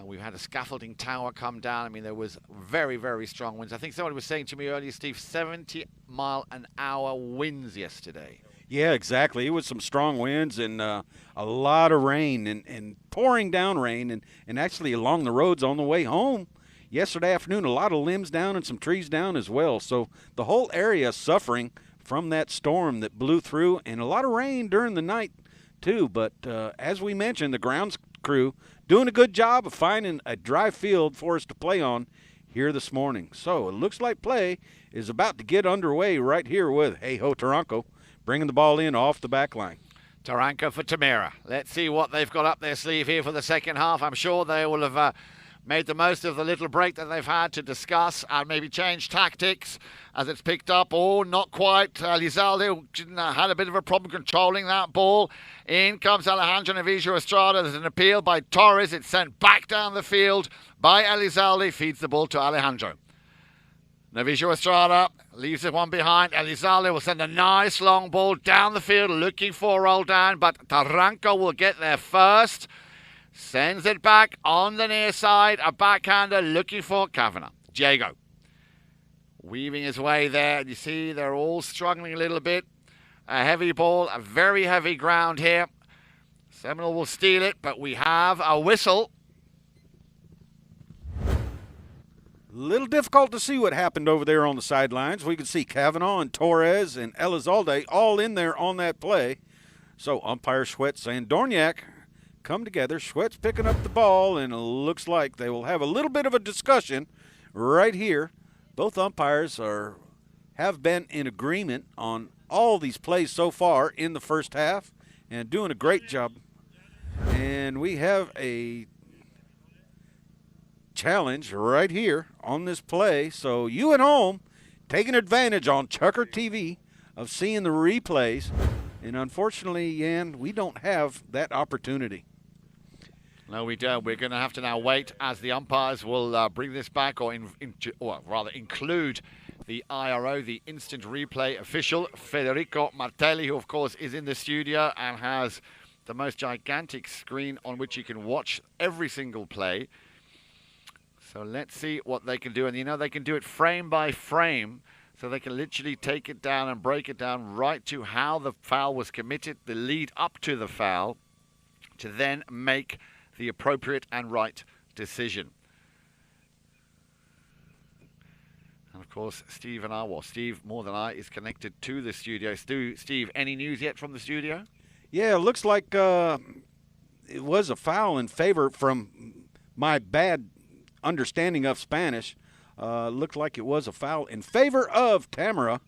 We've had a scaffolding tower come down. I mean, there was very, very strong winds. I think somebody was saying to me earlier, Steve, 70-mile-an-hour winds yesterday.
Yeah, exactly. It was some strong winds and a lot of rain and pouring down rain. And actually along the roads on the way home yesterday afternoon, a lot of limbs down and some trees down as well. So the whole area suffering from that storm that blew through, and a lot of rain during the night too. But as we mentioned, the grounds crew doing a good job of finding a dry field for us to play on here this morning. So it looks like play is about to get underway right here with Hey Ho Taranco, bringing the ball in off the back line.
Taranco for Tamera. Let's see what they've got up their sleeve here for the second half. I'm sure they will have made the most of the little break that they've had to discuss and maybe change tactics as it's picked up. Oh, not quite. Lizalde had a bit of a problem controlling that ball. In comes Alejandro Navijo Estrada. There's an appeal by Torres. It's sent back down the field by Elizalde. Feeds the ball to Alejandro. Navijo Estrada leaves it one behind. Elizalde will send a nice long ball down the field looking for Roldan, but Taranco will get there first. Sends it back on the near side. A backhander looking for Kavanagh. Diego weaving his way there. You see they're all struggling a little bit. A heavy ball, a very heavy ground here. Seminole will steal it, but we have a whistle.
Little difficult to see what happened over there on the sidelines. We could see Kavanaugh and Torres and Elizalde all in there on that play. So umpire Schwetz and Dorniak come together. Schwetz picking up the ball, and it looks like they will have a little bit of a discussion right here. Both umpires have been in agreement on all these plays so far in the first half and doing a great job. And we have a challenge right here on this play. So you at home taking advantage on Chucker TV of seeing the replays. And unfortunately, Yan, we don't have that opportunity.
No, we don't. We're going to have to now wait as the umpires will bring this back or rather include the IRO, the instant replay official, Federico Martelli, who, of course, is in the studio and has the most gigantic screen on which you can watch every single play. So let's see what they can do. And, you know, they can do it frame by frame. So they can literally take it down and break it down right to how the foul was committed, the lead up to the foul, to then make the appropriate and right decision. And, of course, Steve more than I, is connected to the studio. Steve, any news yet from the studio?
Yeah, it looks like it was a foul in favor, from my bad understanding of Spanish. Looked like it was a foul in favor of Tamera.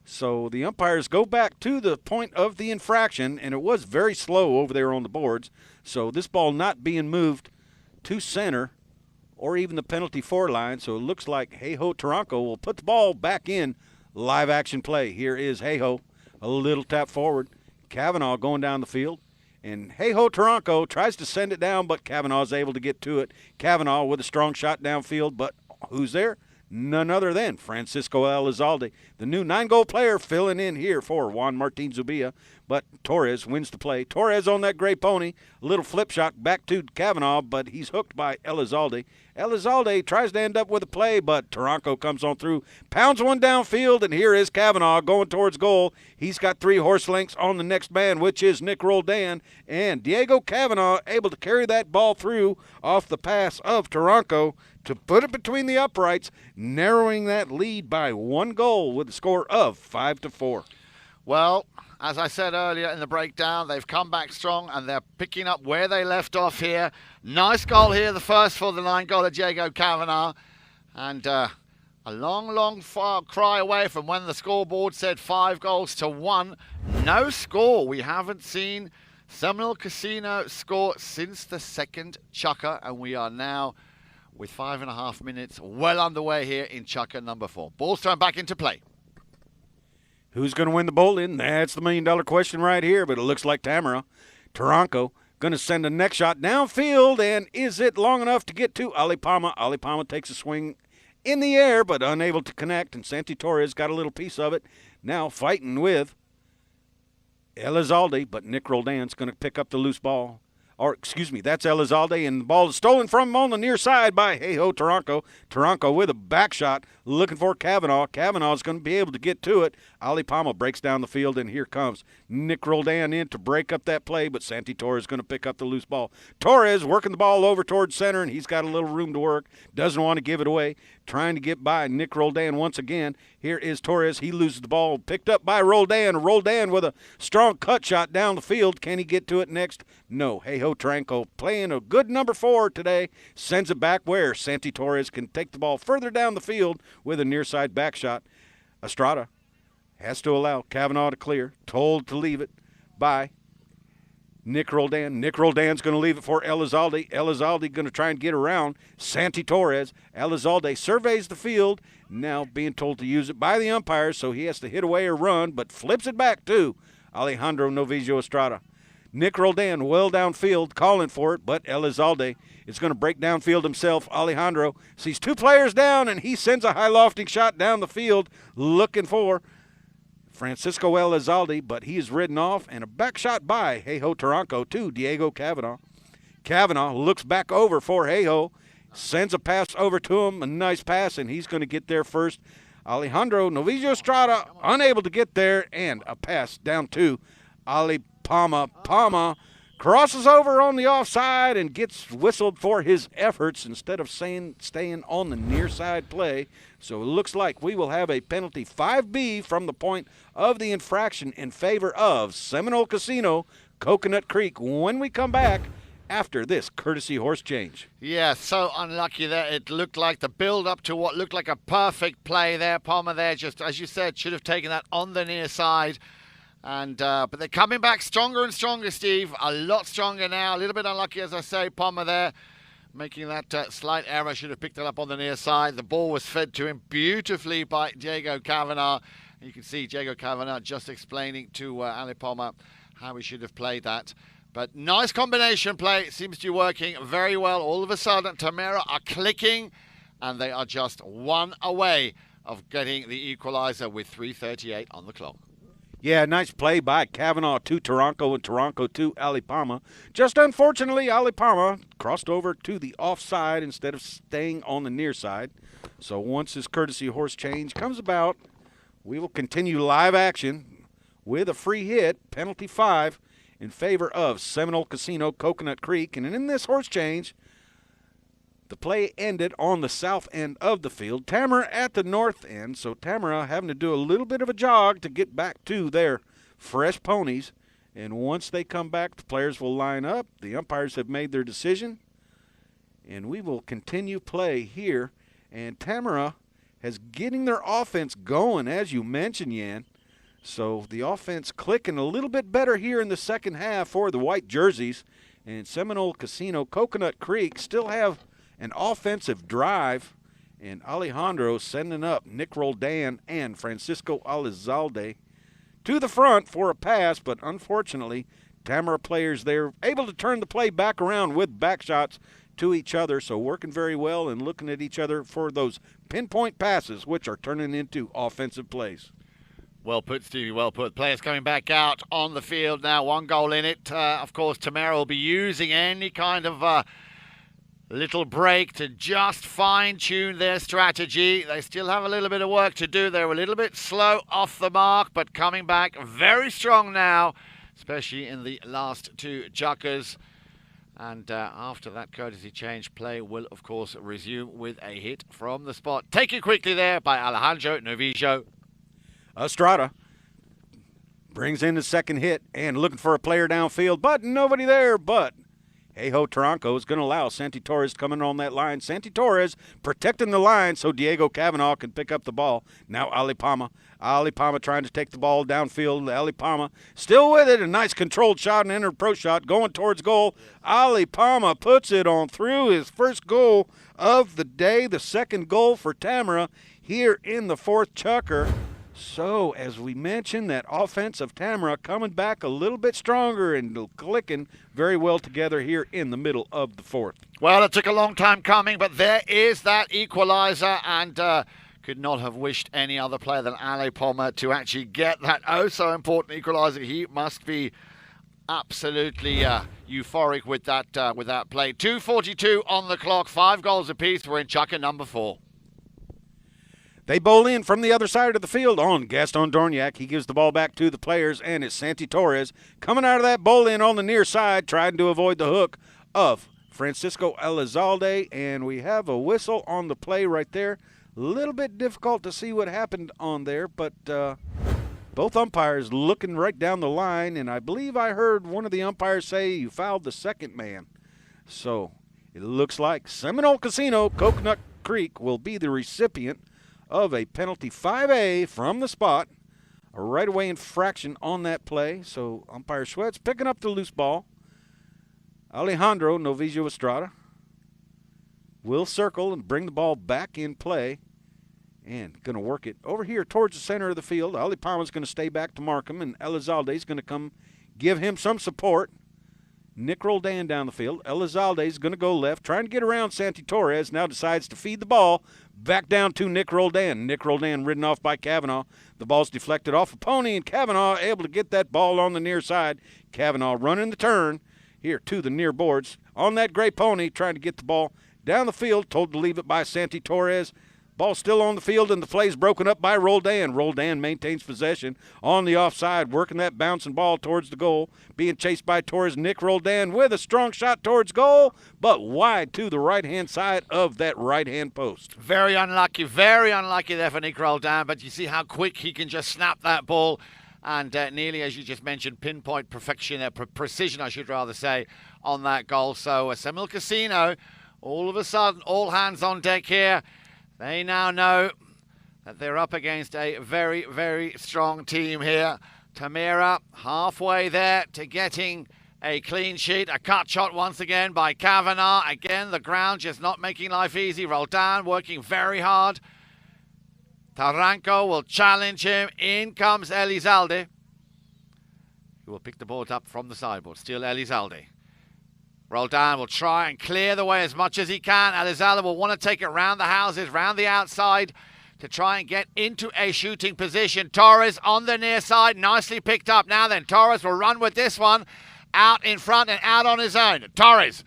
So the umpires go back to the point of the infraction, and it was very slow over there on the boards. So this ball not being moved to center or even the penalty four line. So it looks like Hey Ho Taranco will put the ball back in live action play. Here is Hey Ho, a little tap forward. Kavanaugh going down the field. And Hey Ho Taranco tries to send it down, but Kavanaugh is able to get to it. Kavanaugh with a strong shot downfield, but who's there? None other than Francisco Elizalde, the new 9-goal player filling in here for Juan Martin Zubia. but Torres wins the play. Torres on that gray pony, a little flip shot back to Kavanaugh, but he's hooked by Elizalde. Elizalde tries to end up with a play, but Taranco comes on through, pounds one downfield, and here is Kavanaugh going towards goal. He's got 3 horse lengths on the next man, which is Nick Roldan, and Diego Kavanaugh able to carry that ball through off the pass of Taranco to put it between the uprights, narrowing that lead by 1 goal with a score of 5-4.
Well, as I said earlier in the breakdown, they've come back strong and they're picking up where they left off here. Nice goal here, the first for the 9-goal Diego Kavanaugh. And a long far cry away from when the scoreboard said 5-1. No score. We haven't seen Seminole Casino score since the second chukker, and we are now with 5.5 minutes well underway here in chukker number 4. Ball's thrown back into play.
Who's going to win the bowl-in? That's the million-dollar question right here, but it looks like Tamera. Taranco going to send a next shot downfield, and is it long enough to get to Ali Palma? Ali Palma takes a swing in the air, but unable to connect, and Santi Torres got a little piece of it. Now fighting with Elizalde, but Nick Roldan's going to pick up the loose ball. Or, excuse me, that's Elizalde, and the ball is stolen from him on the near side by Hey-Ho Taranco. Taranco with a back shot, looking for Kavanaugh. Kavanaugh's going to be able to get to it. Ali Palma breaks down the field, and here comes Nick Roldan in to break up that play, but Santi Torres is going to pick up the loose ball. Torres working the ball over towards center, and he's got a little room to work. Doesn't want to give it away. Trying to get by Nick Roldan once again. Here is Torres. He loses the ball. Picked up by Roldan. Roldan with a strong cut shot down the field. Can he get to it next? No. Hey-Ho Taranco playing a good number 4 today. Sends it back where Santi Torres can take the ball further down the field with a near side back shot. Estrada has to allow Kavanaugh to clear. Told to leave it by Nick Roldan. Nick Roldan's going to leave it for Elizalde. Elizalde going to try and get around Santi Torres. Elizalde surveys the field, now being told to use it by the umpires, so he has to hit away or run, but flips it back to Alejandro Novicio Estrada. Nick Roldan well downfield, calling for it, but Elizalde is going to break downfield himself. Alejandro sees 2 players down, and he sends a high lofting shot down the field, looking for Francisco Elizalde, but he is ridden off, and a back shot by Hey-Ho Taranco to Diego Kavanaugh. Kavanaugh looks back over for Hey-Ho, sends a pass over to him, a nice pass, and he's going to get there first. Alejandro Novicio Estrada unable to get there, and a pass down to Ali Palma. Palma crosses over on the offside and gets whistled for his efforts instead of staying on the near side play. So it looks like we will have a penalty 5B from the point of the infraction in favor of Seminole Casino, Coconut Creek, when we come back after this courtesy horse change.
Yeah, so unlucky there. It looked like the build-up to what looked like a perfect play there. Palmer there, just as you said, should have taken that on the near side. And but they're coming back stronger and stronger, Steve. A lot stronger now. A little bit unlucky, as I say. Palmer there making that slight error. Should have picked it up on the near side. The ball was fed to him beautifully by Diego Kavanaugh. You can see Diego Kavanaugh just explaining to Ali Palmer how he should have played that. But nice combination play. Seems to be working very well. All of a sudden, Tamera are clicking, and they are just 1 away of getting the equalizer with 3:38 on the clock.
Yeah, nice play by Kavanaugh to Taranco and Taranco to Ali Palma. Just unfortunately, Ali Palma crossed over to the offside instead of staying on the near side. So once this courtesy horse change comes about, we will continue live action with a free hit, penalty 5, in favor of Seminole Casino, Coconut Creek. And in this horse change, the play ended on the south end of the field. Tamera at the north end, so Tamera having to do a little bit of a jog to get back to their fresh ponies. And once they come back, the players will line up. The umpires have made their decision, and we will continue play here. And Tamera has getting their offense going, as you mentioned, Yan. So the offense clicking a little bit better here in the second half for the white jerseys. And Seminole Casino, Coconut Creek still have an offensive drive, and Alejandro sending up Nick Roldan and Francisco Elizalde to the front for a pass, but unfortunately, Tamera players there able to turn the play back around with back shots to each other, so working very well and looking at each other for those pinpoint passes, which are turning into offensive plays.
Well put, Stevie, well put. Players coming back out on the field now. 1 goal in it. Of course, Tamera will be using any kind of little break to just fine-tune their strategy. They still have a little bit of work to do. They were a little bit slow off the mark, but coming back very strong now, especially in the last 2 chukkers. And after that courtesy change, play will, of course, resume with a hit from the spot. Taken quickly there by Alejandro Novillo.
Estrada brings in the second hit and looking for a player downfield, but nobody there. But hey-ho, Taranco is going to allow Santi Torres coming on that line. Santi Torres protecting the line so Diego Cavanaugh can pick up the ball. Now Ali Palma. Ali Palma trying to take the ball downfield. Ali Palma still with it. A nice controlled shot and entered pro shot going towards goal. Ali Palma puts it on through his first goal of the day, the second goal for Tamera here in the 4th chukker. So, as we mentioned, that offense of Tamera coming back a little bit stronger and clicking very well together here in the middle of the 4th.
Well, it took a long time coming, but there is that equaliser, and could not have wished any other player than Ale Palma to actually get that oh-so-important equaliser. He must be absolutely euphoric with that play. 2:42 on the clock, 5 goals apiece. We're in chukker number 4.
They bowl in from the other side of the field on Gaston Dorniak. He gives the ball back to the players, and it's Santi Torres coming out of that bowl in on the near side, trying to avoid the hook of Francisco Elizalde, and we have a whistle on the play right there. A little bit difficult to see what happened on there, but both umpires looking right down the line, and I believe I heard one of the umpires say you fouled the second man. So it looks like Seminole Casino, Coconut Creek, will be the recipient of a penalty 5A from the spot, a right-of-way infraction on that play. So umpire Schwetz picking up the loose ball. Alejandro Novillo Estrada will circle and bring the ball back in play and going to work it over here towards the center of the field. Ali Palma's going to stay back to mark him, and Elizalde's going to come give him some support. Nick Roldan down the field. Elizalde's going to go left, trying to get around Santi Torres. Now decides to feed the ball back down to Nick Roldan. Nick Roldan ridden off by Cavanaugh. The ball's deflected off a pony, and Cavanaugh able to get that ball on the near side. Cavanaugh running the turn here to the near boards on that gray pony, trying to get the ball down the field. Told to leave it by Santi Torres. Ball still on the field, and the play's broken up by Roldan. Roldan maintains possession on the offside, working that bouncing ball towards the goal. Being chased by Torres. Nick Roldan with a strong shot towards goal, but wide to the right-hand side of that right-hand post.
Very unlucky there for Nick Roldan, but you see how quick he can just snap that ball. And nearly, as you just mentioned, pinpoint perfection, precision, I should rather say, on that goal. So Seminole Casino, all of a sudden, all hands on deck here. They now know that they're up against a very, very strong team here. Tamera halfway there to getting a clean sheet. A cut shot once again by Cavanaugh. Again, the ground just not making life easy. Roldan working very hard. Taranco will challenge him. In comes Elizalde, who will pick the ball up from the sideboard. Still Elizalde. Roldan will try and clear the way as much as he can. Elizalde will want to take it round the houses, round the outside, to try and get into a shooting position. Torres on the near side, nicely picked up. Now then, Torres will run with this one, out in front and out on his own. Torres,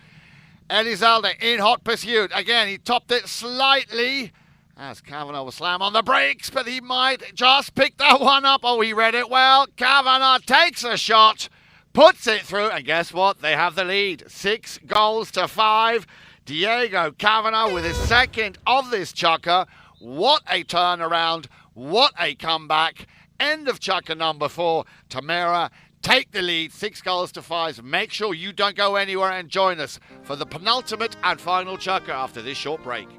Elizalde in hot pursuit. Again, he topped it slightly, as Cavanaugh will slam on the brakes, but he might just pick that one up. Oh, he read it well. Cavanaugh takes a shot, puts it through, and guess what? They have the lead. 6 goals to 5. Diego Cavanaugh with his second of this chukker. What a turnaround. What a comeback. End of chukker number 4. Tamera take the lead. 6 goals to 5. Make sure you don't go anywhere and join us for the penultimate and final chukker after this short break.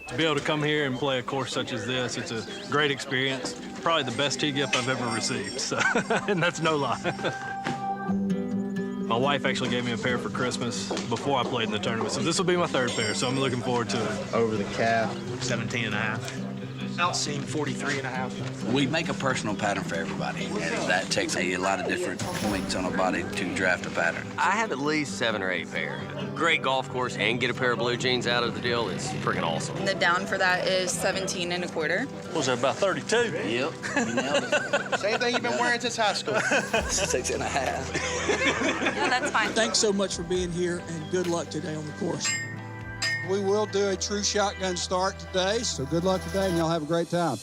To be able to come here and play a course such as this, it's a great experience. Probably the best tee gift I've ever received, so, and that's no lie. My wife actually gave me a pair for Christmas before I played in the tournament, so this will be my third pair, so I'm looking forward to it.
Over the calf, 17 and a half. Outseam, 43 and a half.
We make a personal pattern for everybody, and that takes a lot of different points on a body to draft a pattern.
I have at least 7 or 8 pair. Great golf course and get a pair of blue jeans out of the deal is freaking awesome.
The down for that is 17 and a quarter.
Was it about 32?
Yep, you nailed it.
Same thing you've been wearing since high school.
6 and a half.
Yeah, that's fine.
Thanks so much for being here, and good luck today on the course.
We will do a true shotgun start today, so good luck today, and y'all have a great time.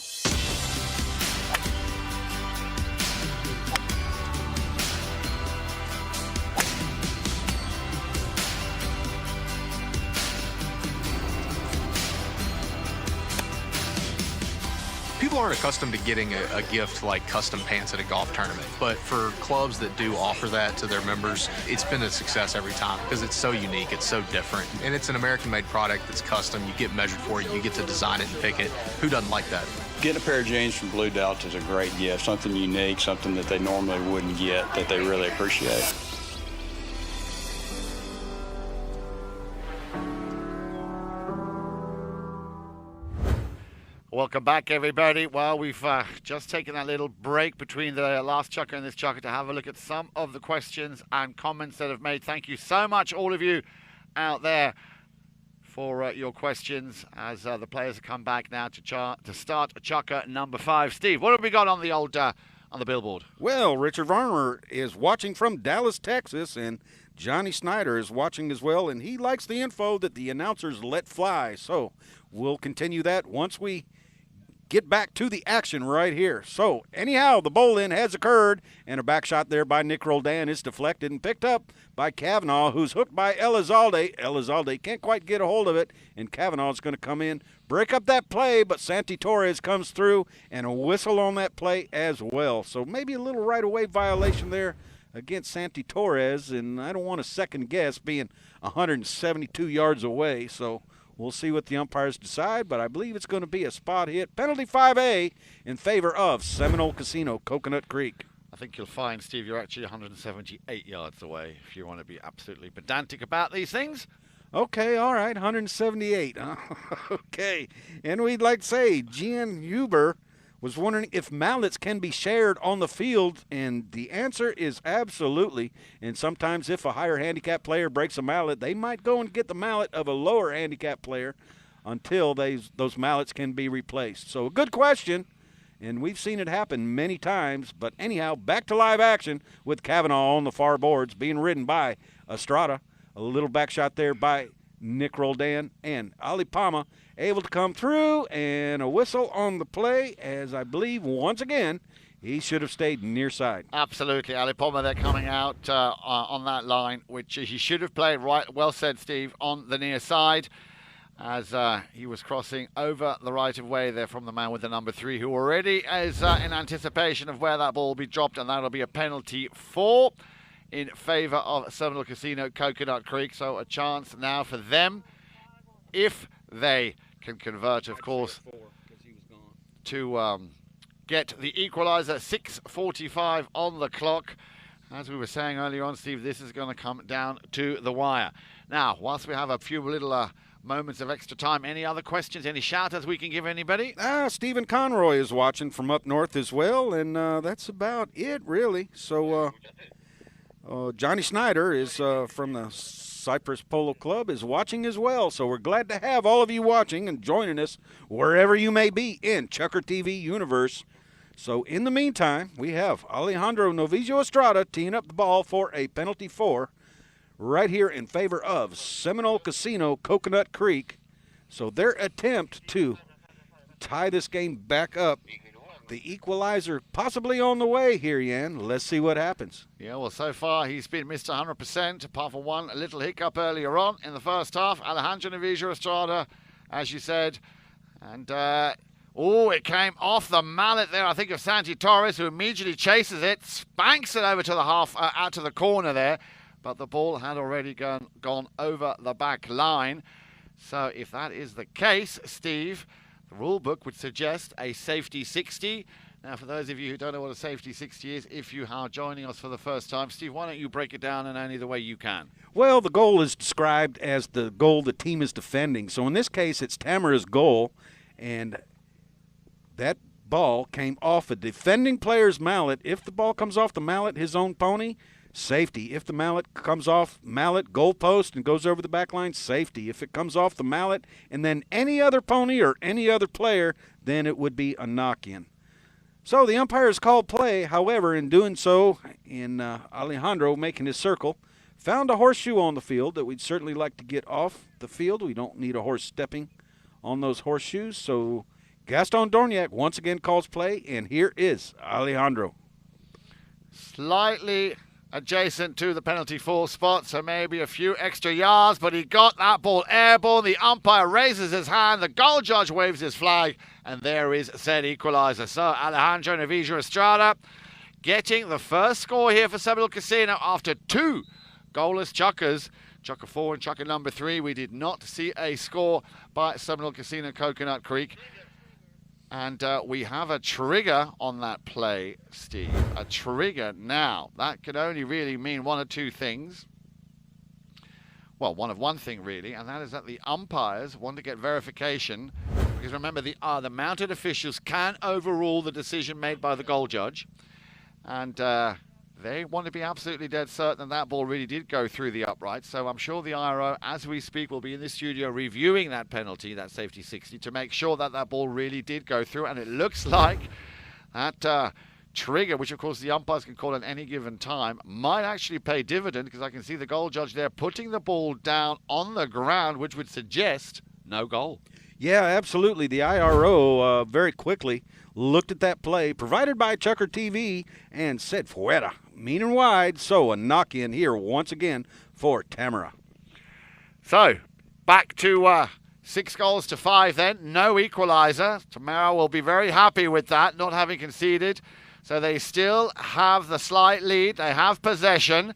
People aren't accustomed to getting a gift like custom pants at a golf tournament, but for clubs that do offer that to their members, it's been a success every time because it's so unique, it's so different, and it's an American-made product that's custom. You get measured for it, you get to design it and pick it. Who doesn't like that?
Getting a pair of jeans from Blue Delta is a great gift, something unique, something that they normally wouldn't get that they really appreciate.
Welcome back, everybody. Well, we've just taken that little break between the last chukker and this chukker to have a look at some of the questions and comments that have made. Thank you so much, all of you out there, for your questions as the players have come back now to start chukker number 5. Steve, what have we got on the old on the billboard?
Well, Richard Varner is watching from Dallas, Texas, and Johnny Snyder is watching as well, and he likes the info that the announcers let fly. So we'll continue that once we get back to the action right here. So, anyhow, the bowl-in has occurred, and a back shot there by Nick Roldan is deflected and picked up by Kavanaugh, who's hooked by Elizalde. Elizalde can't quite get a hold of it, and Kavanaugh's going to come in, break up that play, but Santi Torres comes through, and a whistle on that play as well. So maybe a little right-of-way violation there against Santi Torres, and I don't want to second-guess being 172 yards away, so we'll see what the umpires decide, but I believe it's going to be a spot hit. Penalty 5A in favor of Seminole Casino, Coconut Creek.
I think you'll find, Steve, you're actually 178 yards away if you want to be absolutely pedantic about these things.
Okay, all right, 178. Okay, and we'd like to say Gian Huber was wondering if mallets can be shared on the field, and the answer is absolutely. And sometimes if a higher handicap player breaks a mallet, they might go and get the mallet of a lower handicap player until those mallets can be replaced. So a good question, and we've seen it happen many times. But anyhow, back to live action with Kavanaugh on the far boards being ridden by Estrada. A little back shot there by Nick Roldan, and Ali Palma able to come through, and a whistle on the play, as I believe once again he should have stayed near side.
Absolutely, Ali Palma there coming out on that line, which he should have played right. Well said, Steve, on the near side, as he was crossing over the right of way there from the man with the number 3, who already is in anticipation of where that ball will be dropped, and that'll be a penalty 4 in favor of Seminole Casino, Coconut Creek. So a chance now for them, if they can convert, of course, to get the equalizer. 6:45 on the clock. As we were saying earlier on, Steve, this is going to come down to the wire. Now, whilst we have a few little moments of extra time, any other questions, any shout-outs we can give anybody?
Stephen Conroy is watching from up north as well, and that's about it, really. So Johnny Snyder is from the Cypress Polo Club is watching as well. So we're glad to have all of you watching and joining us wherever you may be in Chukker TV universe. So in the meantime, we have Alejandro Novicio Estrada teeing up the ball for a penalty 4 right here in favor of Seminole Casino, Coconut Creek. So their attempt to tie this game back up. The equalizer possibly on the way here, Yan. Let's see what happens.
Yeah, well, so far he's been missed 100%, apart from one little hiccup earlier on in the first half. Alejandro Novicio Estrada, as you said. And, it came off the mallet there, I think, of Santi Torres, who immediately chases it, spanks it over to the out to the corner there. But the ball had already gone over the back line. So if that is the case, Steve, the rule book would suggest a safety 60. Now, for those of you who don't know what a safety 60 is, if you are joining us for the first time, Steve, why don't you break it down in only the way you can?
Well, the goal is described as the goal the team is defending. So in this case, it's Tamera's goal, and that ball came off a defending player's mallet. If the ball comes off the mallet, his own pony, safety. If the mallet comes off mallet, goalpost, and goes over the back line, safety. If it comes off the mallet and then any other pony or any other player, then it would be a knock-in. So the umpires called play. However, in doing so, Alejandro making his circle, found a horseshoe on the field that we'd certainly like to get off the field. We don't need a horse stepping on those horseshoes. So Gaston Dorniak once again calls play, and here is Alejandro.
Slightly adjacent to the penalty 4 spot, so maybe a few extra yards, but he got that ball airborne. The umpire raises his hand, the goal judge waves his flag, and there is said equaliser. So Alejandro Navija Estrada getting the first score here for Seminole Casino after 2 goalless chukkers. Chukker 4 and chukker number 3. We did not see a score by Seminole Casino Coconut Creek. And we have a trigger on that play, Steve. A trigger now. That could only really mean one of two things. Well, one thing really, and that is that the umpires want to get verification. Because remember, the mounted officials can overrule the decision made by the goal judge. And they want to be absolutely dead certain that ball really did go through the upright. So I'm sure the IRO, as we speak, will be in the studio reviewing that penalty, that safety 60, to make sure that that ball really did go through. And it looks like that trigger, which of course the umpires can call at any given time, might actually pay dividend, because I can see the goal judge there putting the ball down on the ground, which would suggest no goal.
Yeah, absolutely. The IRO very quickly looked at that play provided by Chukker TV and said fuera, mean and wide. So a knock-in here once again for Tamera.
So back to 6-5 then. No equaliser. Tamera will be very happy with that, not having conceded. So they still have the slight lead. They have possession.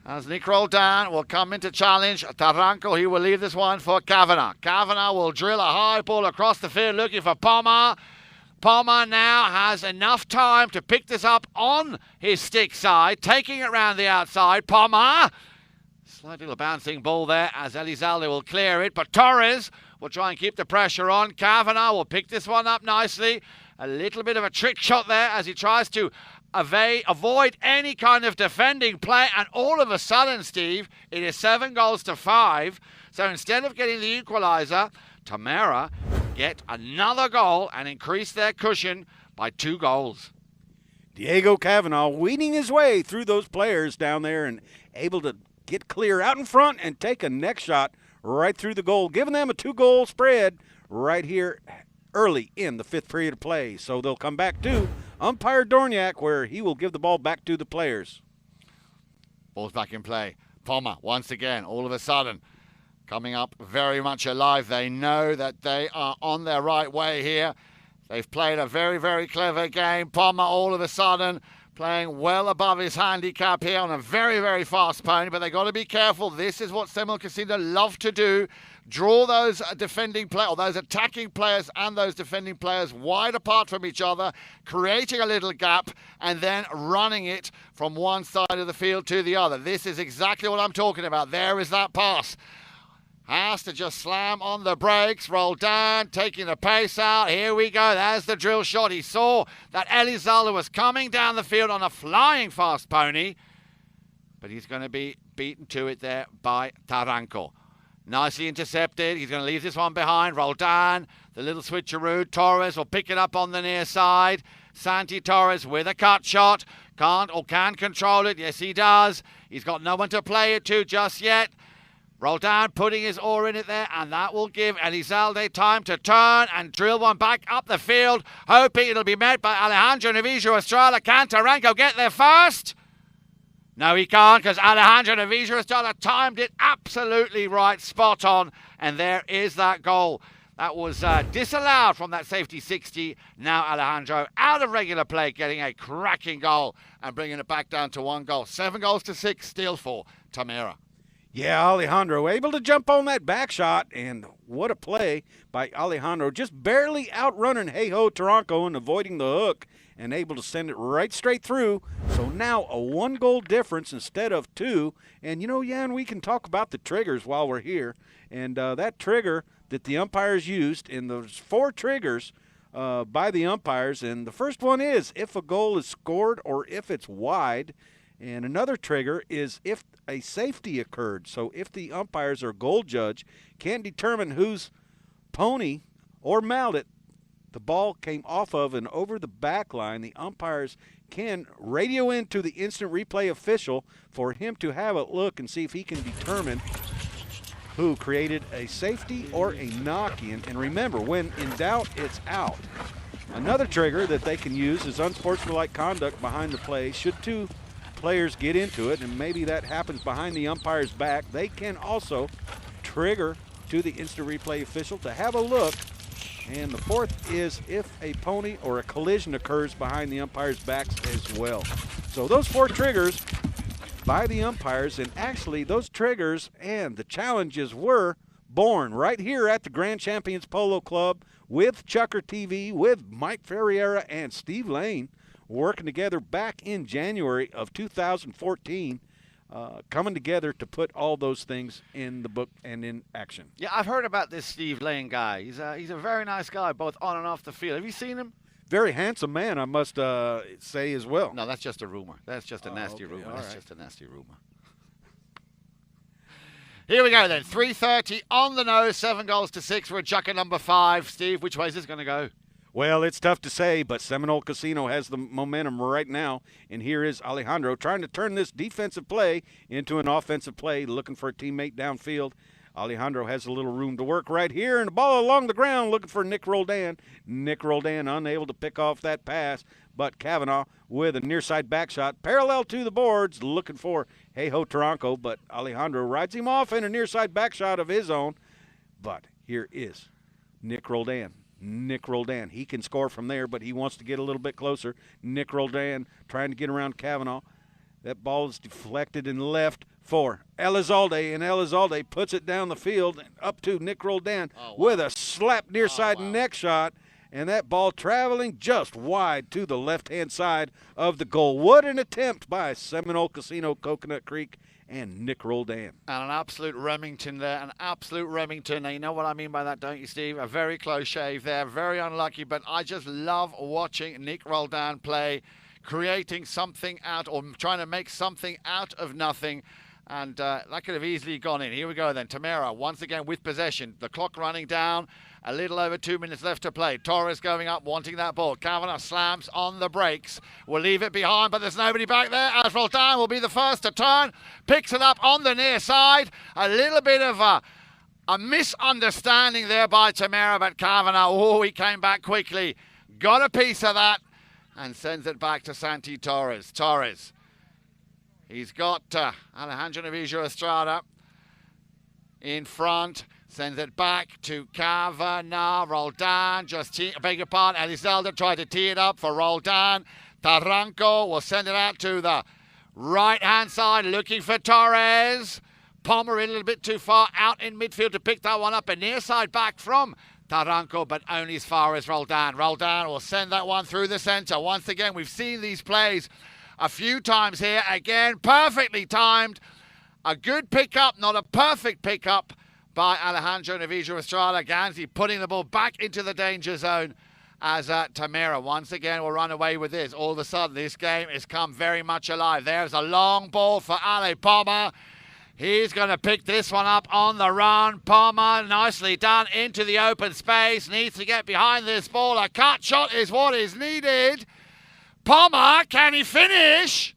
As Nick Roldan will come in to challenge Taranco, he will leave this one for Kavanagh. Kavanagh will drill a high ball across the field looking for Palmer. Palmer now has enough time to pick this up on his stick side, taking it round the outside. Palmer, slight little bouncing ball there as Elizalde will clear it, but Torres will try and keep the pressure on. Kavanagh will pick this one up nicely. A little bit of a trick shot there as he tries to avoid any kind of defending play, and all of a sudden, Steve, it is 7-5. So instead of getting the equaliser, Tamera get another goal and increase their cushion by 2 goals.
Diego Kavanagh weeding his way through those players down there and able to get clear out in front and take a neck shot right through the goal, giving them a 2-goal spread right here early in the 5th period of play. So they'll come back to umpire Dorniak, where he will give the ball back to the players.
Ball's back in play. Palmer, once again, all of a sudden, coming up very much alive. They know that they are on their right way here. They've played a very, very clever game. Palmer, all of a sudden, playing well above his handicap here on a very, very fast pony. But they've got to be careful. This is what Seminole Casino love to do. Draw those defending players, or those attacking players and those defending players wide apart from each other, creating a little gap and then running it from one side of the field to the other. This is exactly what I'm talking about. There is that pass. Has to just slam on the brakes, roll down, taking the pace out. Here we go. There's the drill shot. He saw that Elizalde was coming down the field on a flying fast pony, but he's going to be beaten to it there by Taranco. Nicely intercepted. He's going to leave this one behind. Roll down. The little switcheroo. Torres will pick it up on the near side. Santi Torres with a cut shot. Can't or can control it. Yes, he does. He's got no one to play it to just yet. Roll down, putting his oar in it there, and that will give Elizalde time to turn and drill one back up the field, hoping it'll be met by Alejandro Navija Estrada. Can Taranco get there first? No, he can't, because Alejandro Navija Estrada timed it absolutely right, spot on, and there is that goal. That was disallowed from that safety 60. Now Alejandro, out of regular play, getting a cracking goal and bringing it back down to 1 goal. 7-6, still for Tamera.
Yeah, Alejandro able to jump on that back shot, and what a play by Alejandro. Just barely outrunning Hey-Ho Taranco and avoiding the hook and able to send it right straight through. So now a 1-goal difference instead of 2. And, you know, Jan, we can talk about the triggers while we're here. And that trigger that the umpires used, and those 4 triggers by the umpires. And the first one is if a goal is scored or if it's wide. And another trigger is if a safety occurred. So if the umpires or goal judge can't determine whose pony or mallet the ball came off of and over the back line, the umpires can radio in to the instant replay official for him to have a look and see if he can determine who created a safety or a knock-in. And remember, when in doubt, it's out. Another trigger that they can use is unsportsmanlike conduct behind the play. Should 2 players get into it, and maybe that happens behind the umpire's back, they can also trigger to the instant replay official to have a look. And the 4th is if a pony or a collision occurs behind the umpire's backs as well. So those 4 triggers by the umpires, and actually those triggers and the challenges were born right here at the Grand Champions Polo Club with Chucker TV, with Mike Ferriera and Steve Lane, working together back in January of 2014, coming together to put all those things in the book and in action.
Yeah, I've heard about this Steve Lane guy. He's a very nice guy, both on and off the field. Have you seen him?
Very handsome man, I must say as well.
No, that's just a rumor. That's just a nasty
okay,
rumor.
all
That's
right.
just a nasty rumor. Here we go then. 3:30 on the nose, 7-6 for a Chucker number 5. Steve, which way is this going to go?
Well, it's tough to say, but Seminole Casino has the momentum right now, and here is Alejandro trying to turn this defensive play into an offensive play, looking for a teammate downfield. Alejandro has a little room to work right here, and the ball along the ground looking for Nick Roldan. Nick Roldan unable to pick off that pass, but Kavanaugh with a near side back shot parallel to the boards looking for Hey-Ho Taranco, but Alejandro rides him off in a near side back shot of his own. But here is Nick Roldan. Nick Roldan. He can score from there, but he wants to get a little bit closer. Nick Roldan trying to get around Kavanaugh. That ball is deflected and left for Elizalde, and Elizalde puts it down the field and up to Nick Roldan with a slap near side neck shot, and that ball traveling just wide to the left-hand side of the goal. What an attempt by Seminole Casino, Coconut Creek, and Nick Roldan.
And an absolute Remington there, an absolute Remington. Now, you know what I mean by that, don't you, Steve? A very close shave there, very unlucky, but I just love watching Nick Roldan play, creating something out, or trying to make something out of nothing. And that could have easily gone in. Here we go then. Tamera once again with possession. The clock running down. A little over 2 minutes left to play. Torres going up, wanting that ball. Kavanaugh slams on the brakes. Will leave it behind, but there's nobody back there. As Roldan will be the first to turn. Picks it up on the near side. A little bit of a misunderstanding there by Tamera, but Kavanaugh, he came back quickly. Got a piece of that and sends it back to Santi Torres. Torres. He's got Alejandro Navijo Estrada in front. Sends it back to Kavanaugh. Roldan beg your pardon. Elizalde tried to tee it up for Roldan. Taranco will send it out to the right-hand side, looking for Torres. Palmer a little bit too far out in midfield to pick that one up. A near side back from Taranco, but only as far as Roldan. Roldan will send that one through the centre. Once again, we've seen these plays a few times here. Again, perfectly timed. A good pickup, not a perfect pickup by Alejandro Navijo Estrada. Ganzi putting the ball back into the danger zone as Tamera once again will run away with this. All of a sudden, this game has come very much alive. There's a long ball for Ale Palmer. He's going to pick this one up on the run. Palmer, nicely done into the open space. Needs to get behind this ball. A cut shot is what is needed. Palmer, can he finish?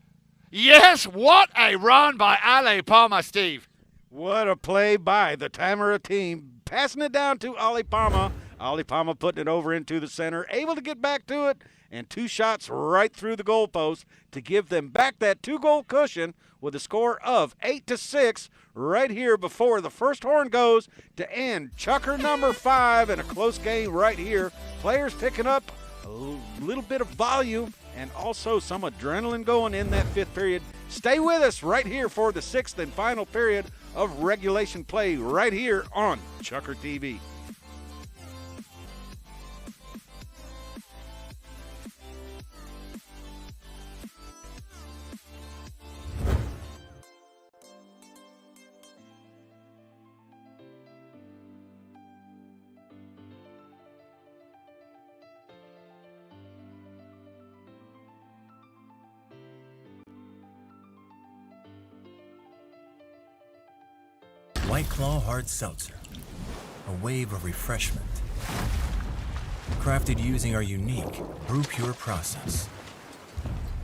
Yes, what a run by Ale Palmer, Steve.
What a play by the Tamera team. Passing it down to Ali Palma. Ali Palma putting it over into the center. Able to get back to it. And 2 shots right through the goalpost to give them back that 2-goal cushion with a score of 8-6 right here before the first horn goes to end Chucker number 5 in a close game right here. Players picking up a little bit of volume and also some adrenaline going in that 5th period. Stay with us right here for the 6th and final period of regulation play right here on Chucker TV.
White Claw Hard Seltzer, a wave of refreshment. Crafted using our unique Brew Pure process.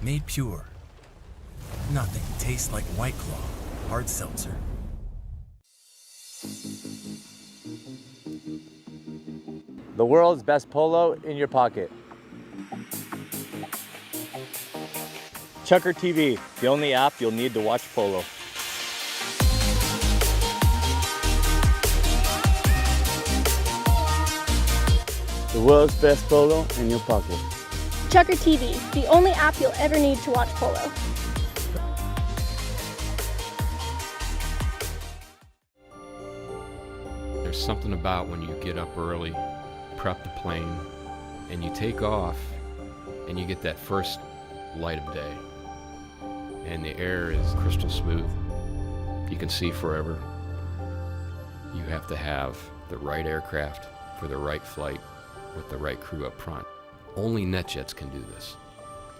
Made pure. Nothing tastes like White Claw Hard Seltzer.
The world's best polo in your pocket. Chucker TV, the only app you'll need to watch polo. The world's best polo in your pocket.
Chucker TV, the only app you'll ever need to watch polo.
There's something about when you get up early, prep the plane, and you take off, and you get that first light of day. And the air is crystal smooth. You can see forever. You have to have the right aircraft for the right flight with the right crew up front. Only NetJets can do this.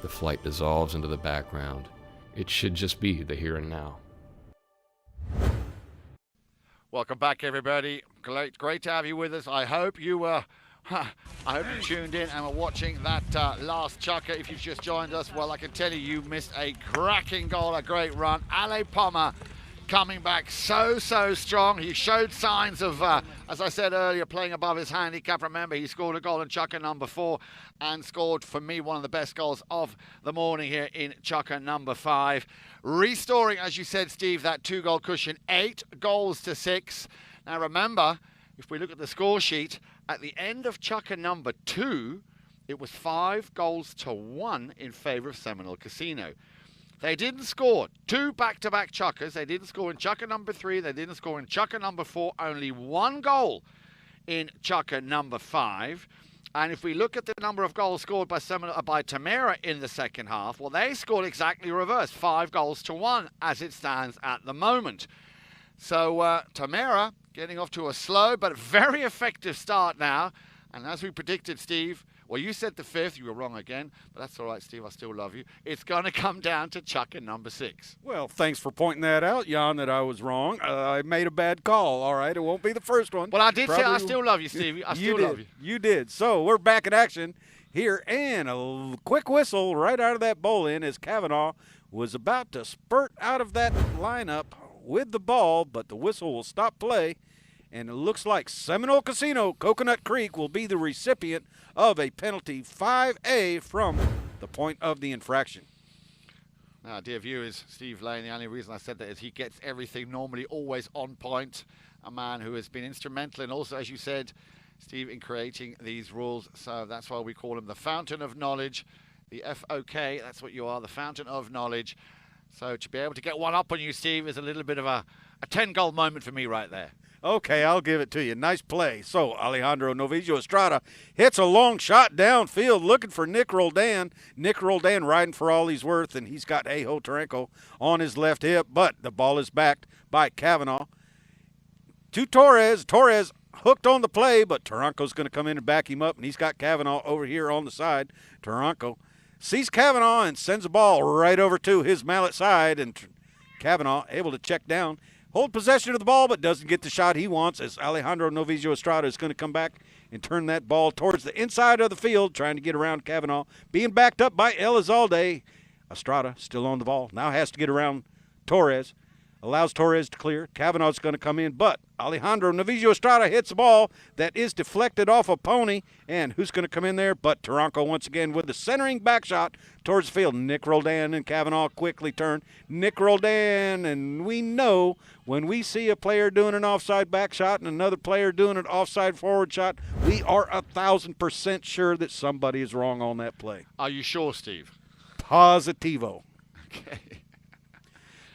The flight dissolves into the background. It should just be the here and now.
Welcome back, everybody. Great to have you with us. I hope you tuned in and were watching that last chucker. If you've just joined us, well, I can tell you, you missed a cracking goal, a great run. Ale Pommer coming back so strong. He showed signs of, as I said earlier, playing above his handicap. Remember, he scored a goal in chucker number 4 and scored, for me, one of the best goals of the morning here in chucker number 5. Restoring, as you said, Steve, that 2-goal cushion, 8 goals to 6. Now, remember, if we look at the score sheet, at the end of chucker number 2, it was 5 goals to 1 in favor of Seminole Casino. They didn't score 2 back-to-back chuckers. They didn't score in chucker number 3. They didn't score in chucker number 4. Only 1 goal in chucker number 5. And if we look at the number of goals scored by Tamera in the second half, well, they scored exactly reverse, 5 goals to 1 as it stands at the moment. So Tamera getting off to a slow but very effective start now. And as we predicted, Steve, well, you said the 5th. You were wrong again, but that's all right, Steve. I still love you. It's going to come down to chucker number 6.
Well, thanks for pointing that out, Jan, that I was wrong. I made a bad call, all right? It won't be the first one.
Well, I did say I still love you, Steve. I still love you.
You did. So we're back in action here, and a quick whistle right out of that bowl-in as Kavanaugh was about to spurt out of that lineup with the ball, but the whistle will stop play. And it looks like Seminole Casino, Coconut Creek, will be the recipient of a penalty 5A from the point of the infraction.
Now, dear viewers, Steve Lane, the only reason I said that is he gets everything normally always on point. A man who has been instrumental and also, as you said, Steve, in creating these rules. So that's why we call him the Fountain of Knowledge, the FOK. That's what you are, the Fountain of Knowledge. So to be able to get one up on you, Steve, is a little bit of a 10-goal moment for me right there.
Okay, I'll give it to you. Nice play. So Alejandro Novicio Estrada hits a long shot downfield looking for Nick Roldan. Nick Roldan riding for all he's worth, and he's got Ajo Taranco on his left hip, but the ball is backed by Kavanaugh. To Torres. Torres hooked on the play, but Taranco's going to come in and back him up, and he's got Kavanaugh over here on the side. Taranco sees Kavanaugh and sends the ball right over to his mallet side, and Kavanaugh able to check down. Hold possession of the ball, but doesn't get the shot he wants as Alejandro Novicio Estrada is going to come back and turn that ball towards the inside of the field, trying to get around Kavanaugh. Being backed up by Elizalde. Estrada still on the ball. Now has to get around Torres. Allows Torres to clear. Kavanaugh's going to come in, but Alejandro Novicio Estrada hits the ball that is deflected off a pony. And who's going to come in there but Taranco once again with the centering back shot towards the field. Nick Roldan and Kavanaugh quickly turn. Nick Roldan, and we know when we see a player doing an offside back shot and another player doing an offside forward shot, we are 1,000% sure that somebody is wrong on that play.
Are you sure, Steve?
Positivo.
Okay.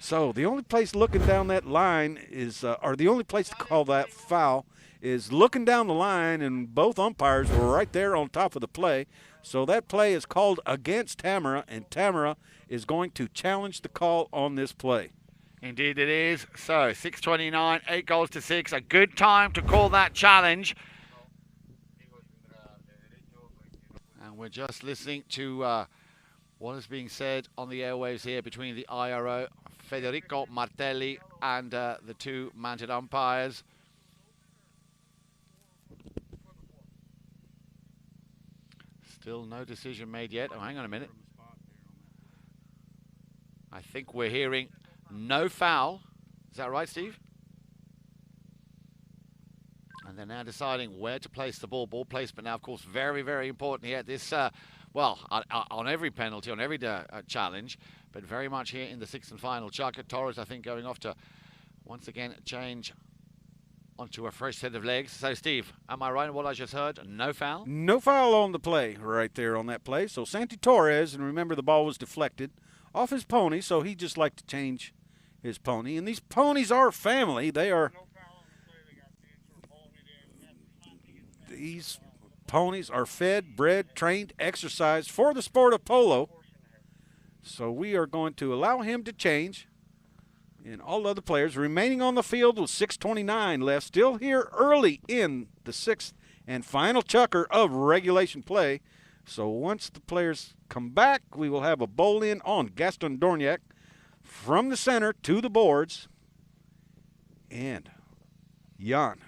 So the only place looking down that line is, or the only place to call that foul is looking down the line, and both umpires were right there on top of the play. So that play is called against Tamera, and Tamera is going to challenge the call on this play.
Indeed it is. So 6:29, 8 goals to 6. A good time to call that challenge. And we're just listening to what is being said on the airwaves here between the IRO, Federico Martelli, and the two mounted umpires. Still no decision made yet. Oh, hang on a minute. I think we're hearing no foul. Is that right, Steve? And they're now deciding where to place the ball. Ball placement now, of course, very, very important here. This, well, on every penalty, on every challenge, but very much here in the sixth and final. Chaka Torres, I think, going off to, once again, change onto a fresh set of legs. So, Steve, am I right in what I just heard? No foul?
No foul on the play right there on that play. So, Santi Torres, and remember the ball was deflected off his pony, so he just liked to change his pony. And these ponies are family. These ponies are fed, bred, trained, exercised for the sport of polo. So we are going to allow him to change. And all other players remaining on the field with 6:29 left, still here early in the sixth and final chukker of regulation play. So once the players come back, we will have a bowl in on Gaston Dorniak from the center to the boards. And Jan,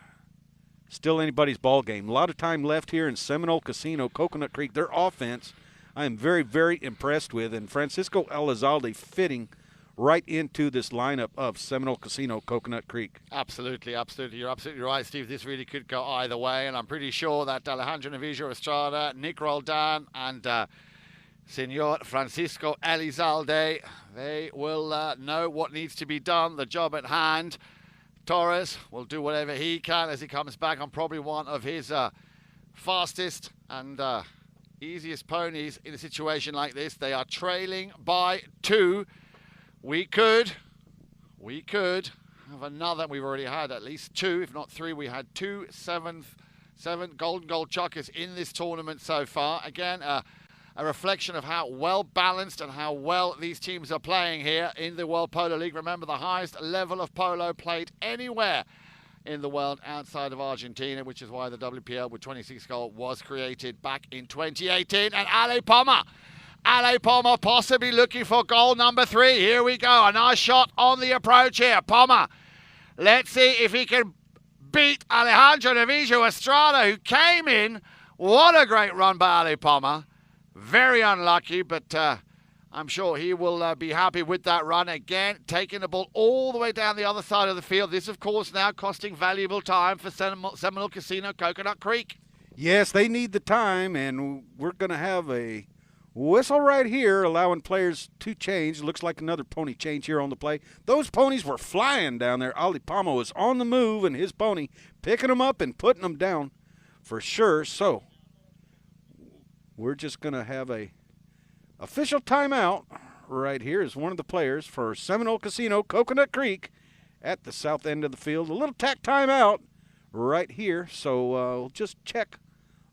still anybody's ball game. A lot of time left here in Seminole Casino, Coconut Creek. Their offense, I am very, very impressed with. And Francisco Elizalde fitting right into this lineup of Seminole Casino, Coconut Creek.
Absolutely, absolutely. You're absolutely right, Steve. This really could go either way, and I'm pretty sure that Alejandro Navijo Estrada, Nick Roldan, and Senor Francisco Elizalde, they will know what needs to be done, the job at hand. Torres will do whatever he can as he comes back on probably one of his fastest and easiest ponies in a situation like this. They are trailing by 2. We could have another. We've already had at least 2, if not 3. We had 2 seven golden goal chuckers in this tournament so far. Again, a reflection of how well balanced and how well these teams are playing here in the World Polo League. Remember, the highest level of polo played anywhere in the world outside of Argentina, which is why the WPL with 26 goals was created back in 2018. And Ale Palmer possibly looking for goal number 3. Here we go. A nice shot on the approach here. Palmer, let's see if he can beat Alejandro Navijo Estrada, who came in. What a great run by Ale Palmer. Very unlucky, but I'm sure he will be happy with that run. Again, taking the ball all the way down the other side of the field. This, of course, now costing valuable time for Seminole Casino, Coconut Creek.
Yes, they need the time, and we're going to have a whistle right here, allowing players to change. Looks like another pony change here on the play. Those ponies were flying down there. Ali Palma was on the move, and his pony picking them up and putting them down for sure. So we're just going to have a official timeout right here as one of the players for Seminole Casino, Coconut Creek, at the south end of the field. A little tack timeout right here. So we'll just check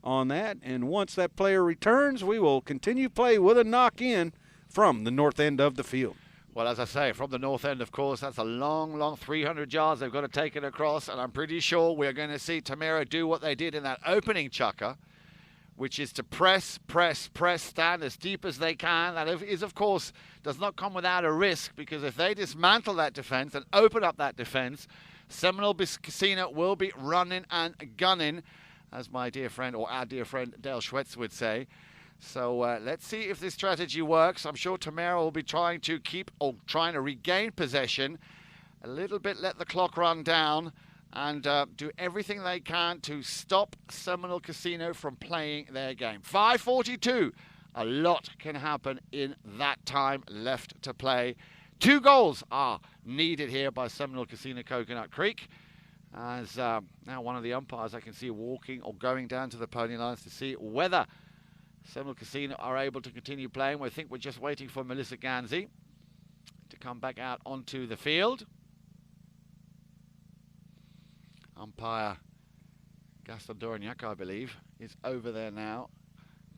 on that, and once that player returns, we will continue play with a knock-in from the north end of the field.
Well, as I say, from the north end, of course, that's a long, long 300 yards they've got to take it across, and I'm pretty sure we're going to see Tamera do what they did in that opening chukker, which is to press, stand as deep as they can. That is, of course, does not come without a risk, because if they dismantle that defense and open up that defense, Seminole Casino will be running and gunning, as my dear friend, or our dear friend Dale Schwetz would say. So let's see if this strategy works. I'm sure Tamera will be trying to regain possession a little bit, let the clock run down, and do everything they can to stop Seminole Casino from playing their game. 5:42. A lot can happen in that time left to play. 2 goals are needed here by Seminole Casino, Coconut Creek. As now one of the umpires I can see walking or going down to the pony lines to see whether Seminole Casino are able to continue playing. I think we're just waiting for Melissa Ganzi to come back out onto the field. Umpire Gaston Dorignac, I believe, is over there now.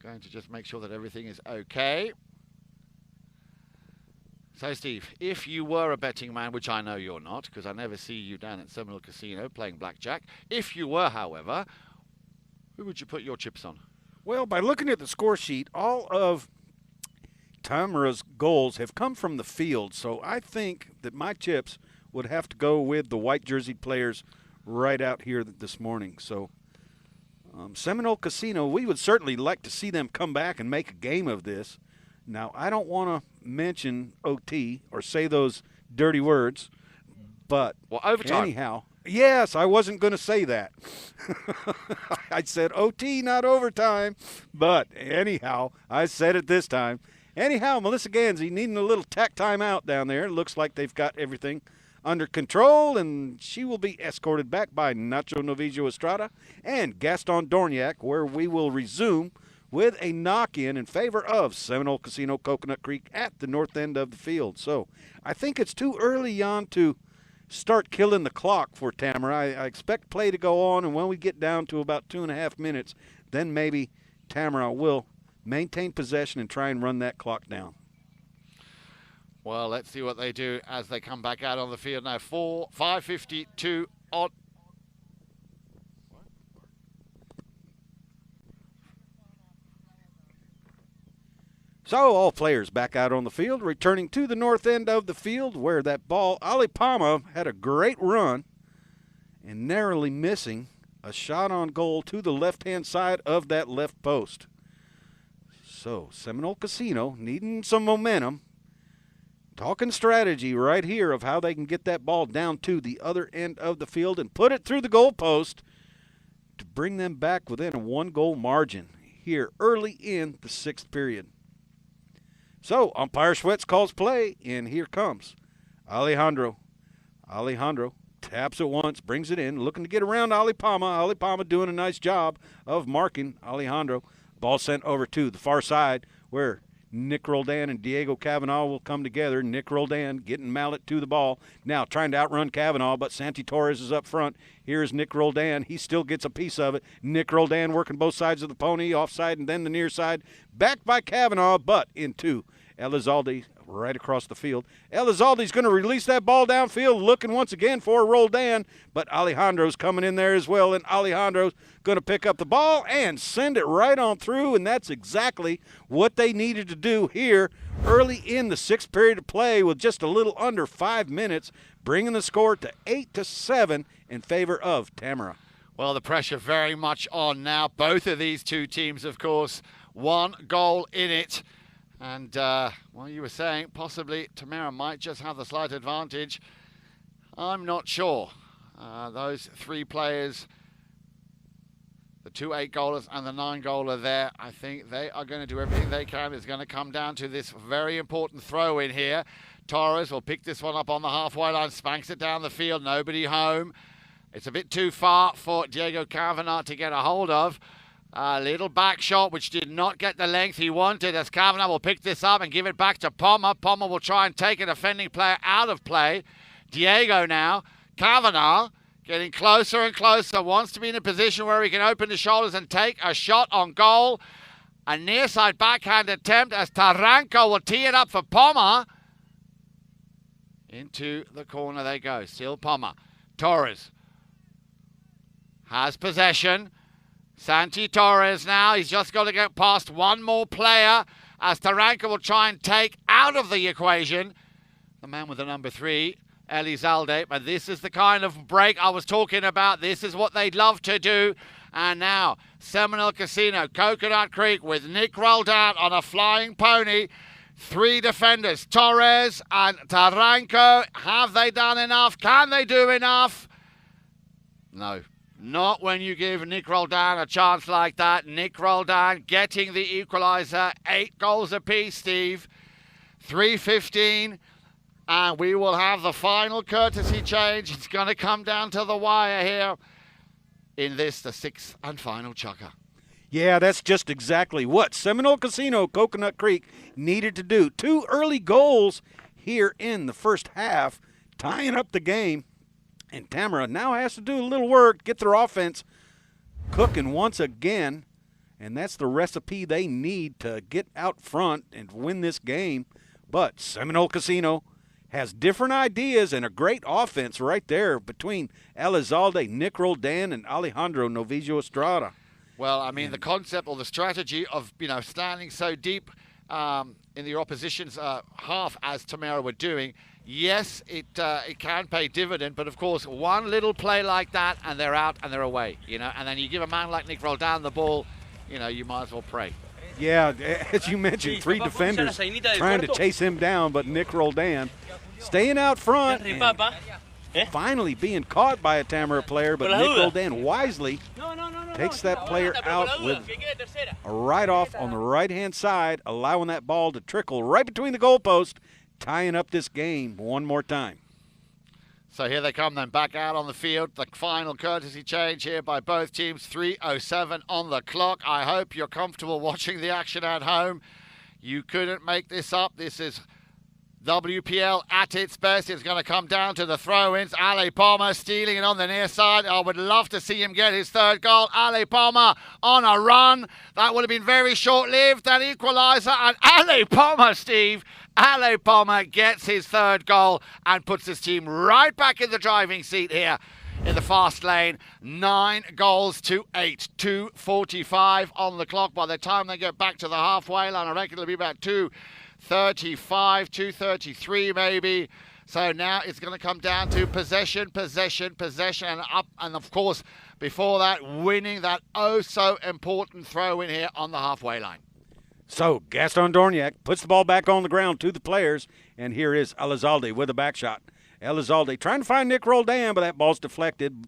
Going to just make sure that everything is okay. So, Steve, if you were a betting man, which I know you're not, because I never see you down at Seminole Casino playing blackjack. If you were, however, who would you put your chips on?
Well, by looking at the score sheet, all of Tamera's goals have come from the field, so I think that my chips would have to go with the white jersey players right out here this morning. So Seminole Casino, we would certainly like to see them come back and make a game of this. Now, I don't want to mention OT or say those dirty words, but
overtime.
Anyhow, yes, I wasn't going to say that. I said OT, not overtime, but anyhow, I said it this time. Anyhow, Melissa Gansey needing a little tack time out down there. It looks like they've got everything under control, and she will be escorted back by Nacho Novillo Estrada and Gaston Dorignac, where we will resume with a knock-in in favor of Seminole Casino Coconut Creek at the north end of the field. So I think it's too early, Jan, to start killing the clock for Tamera. I expect play to go on, and when we get down to about 2.5 minutes, then maybe Tamera will maintain possession and try and run that clock down.
Well, let's see what they do as they come back out on the field now. 5:52 on.
So all players back out on the field, returning to the north end of the field where that ball, Ali Palma had a great run and narrowly missing a shot on goal to the left-hand side of that left post. So Seminole Casino needing some momentum, talking strategy right here of how they can get that ball down to the other end of the field and put it through the goal post to bring them back within a 1-goal margin here early in the 6th period. So umpire Schwetz calls play, and here comes Alejandro. Alejandro taps it once, brings it in, looking to get around Ali Palma. Ali Palma doing a nice job of marking Alejandro. Ball sent over to the far side where Nick Roldan and Diego Cavanaugh will come together. Nick Roldan getting mallet to the ball. Now trying to outrun Cavanaugh, but Santi Torres is up front. Here's Nick Roldan. He still gets a piece of it. Nick Roldan working both sides of the pony, offside and then the near side. Backed by Cavanaugh, but into Elizalde right across the field. Elizalde's going to release that ball downfield, looking once again for Roldan, but Alejandro's coming in there as well, and Alejandro's going to pick up the ball and send it right on through, and that's exactly what they needed to do here early in the 6th period of play with just a little under 5 minutes, bringing the score to 8-7 in favor of Tamera.
Well, the pressure very much on now. Both of these two teams, of course, 1 goal in it. And, well, you were saying possibly Tamera might just have the slight advantage. I'm not sure. Those 3 players, the 2 8-goalers and the 9-goaler there, I think they are going to do everything they can. It's going to come down to this very important throw in here. Torres will pick this one up on the halfway line, spanks it down the field, nobody home. It's a bit too far for Diego Cavanaugh to get a hold of. A little back shot, which did not get the length he wanted, as Cavanaugh will pick this up and give it back to Palmer. Palmer will try and take a defending player out of play. Diego now. Cavanaugh getting closer and closer, wants to be in a position where he can open his shoulders and take a shot on goal. A near side backhand attempt as Taranco will tee it up for Palmer. Into the corner they go. Still Palmer. Torres has possession. Santi Torres now, he's just got to get past one more player as Taranca will try and take out of the equation the man with the number 3, Elizalde. But this is the kind of break I was talking about. This is what they'd love to do. And now, Seminole Casino, Coconut Creek with Nick Roldan on a flying pony. 3 defenders, Torres and Taranco. Have they done enough? Can they do enough? No. Not when you give Nick Roldan a chance like that. Nick Roldan getting the equaliser. 8 goals apiece, Steve. 3:15. And we will have the final courtesy change. It's going to come down to the wire here in this, the 6th and final chukker.
Yeah, that's just exactly what Seminole Casino, Coconut Creek needed to do. 2 early goals here in the first half, tying up the game. And Tamera now has to do a little work, get their offense cooking once again. And that's the recipe they need to get out front and win this game. But Seminole Casino has different ideas and a great offense right there between Elizalde, Nick Roldan, and Alejandro Novillo Estrada.
Well, I mean, the concept or the strategy of, standing so deep in the opposition's half as Tamera were doing, yes, it can pay dividend, but of course, one little play like that and they're out and they're away, and then you give a man like Nick Roldan the ball, you might as well pray.
Yeah, as you mentioned, 3 defenders trying to chase him down, but Nick Roldan staying out front and finally being caught by a Tamera player, but Nick Roldan wisely takes that player out with a right-off on the right-hand side, allowing that ball to trickle right between the goalposts, tying up this game one more time.
So here they come then, back out on the field. The final courtesy change here by both teams. 3:07 on the clock. I hope you're comfortable watching the action at home. You couldn't make this up. This is WPL at its best. It's going to come down to the throw-ins. Ale Palmer stealing it on the near side. I would love to see him get his third goal. Ale Palmer on a run. That would have been very short-lived, that equaliser. And Ale Palmer, Steve, Ale Palmer gets his third goal and puts his team right back in the driving seat here in the fast lane. 9 goals to 8. 2:45 on the clock. By the time they get back to the halfway line, I reckon it'll be about 2:35, 2:33 maybe. So now it's going to come down to possession, and up. And of course, before that, winning that so important throw in here on the halfway line.
So Gaston Dorniak puts the ball back on the ground to the players, and here is Elizalde with a back shot. Elizalde trying to find Nick Roldan, but that ball's deflected.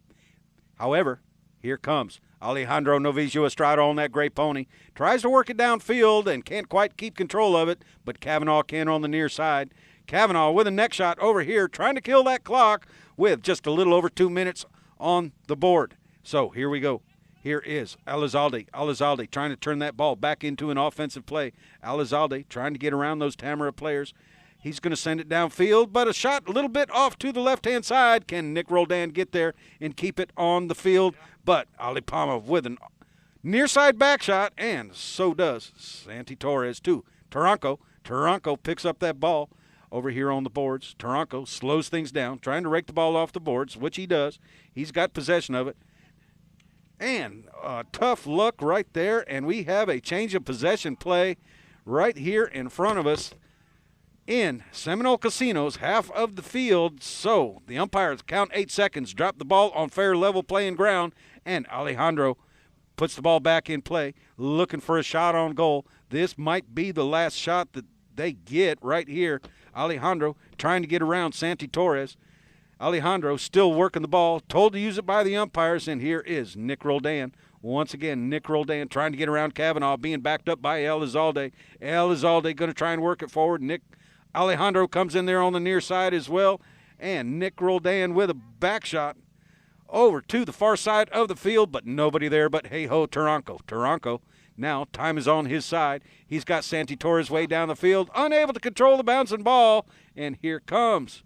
However, here comes Alejandro Novillo Estrada on that great pony. Tries to work it downfield and can't quite keep control of it, but Kavanaugh can on the near side. Kavanaugh with a neck shot over here, trying to kill that clock with just a little over 2 minutes on the board. So here we go. Here is Elizalde. Elizalde trying to turn that ball back into an offensive play. Elizalde trying to get around those Tamera players. He's going to send it downfield, but a shot a little bit off to the left-hand side. Can Nick Roldan get there and keep it on the field? But Ali Palma with an near-side back shot, and so does Santi Torres too. Taranco picks up that ball over here on the boards. Taranco slows things down, trying to rake the ball off the boards, which he does. He's got possession of it. And tough luck right there, and we have a change of possession play right here in front of us in Seminole Casino's half of the field. So the umpires count 8 seconds, drop the ball on fair level playing ground, and Alejandro puts the ball back in play, looking for a shot on goal. This might be the last shot that they get right here. Alejandro trying to get around Santi Torres. Alejandro still working the ball, told to use it by the umpires, and here is Nick Roldan. Once again, Nick Roldan trying to get around Kavanaugh, being backed up by Elizalde. Elizalde going to try and work it forward. Alejandro comes in there on the near side as well, and Nick Roldan with a back shot over to the far side of the field, but nobody there but hey-ho Taranco. Taranco, now time is on his side. He's got Santi Torres way down the field, unable to control the bouncing ball, and here comes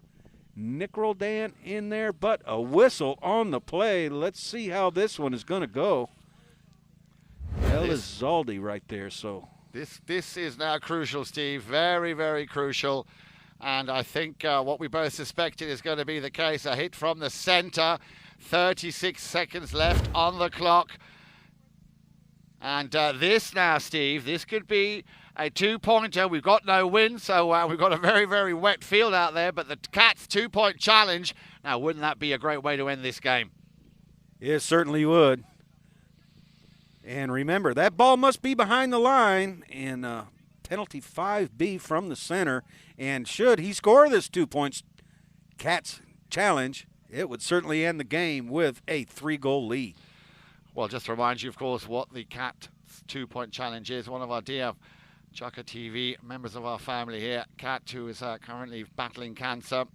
Nick Roldan in there, but a whistle on the play. Let's see how this one is going to go. Elizalde right there, so.
This is now crucial, Steve. Very, very crucial. And I think what we both suspected is going to be the case. A hit from the center. 36 seconds left on the clock. And this now, Steve, this could be a 2-pointer. We've got no wind, so we've got a very, very wet field out there. But the Cats 2-point challenge. Now, wouldn't that be a great way to end this game?
It certainly would. And remember, that ball must be behind the line in penalty 5B from the center. And should he score this 2 points Cats challenge, it would certainly end the game with a 3-goal lead.
Well, just to remind you, of course, what the Cats 2-point challenge is. One of our dear Chaka TV members of our family here, Cat, who is currently battling cancer.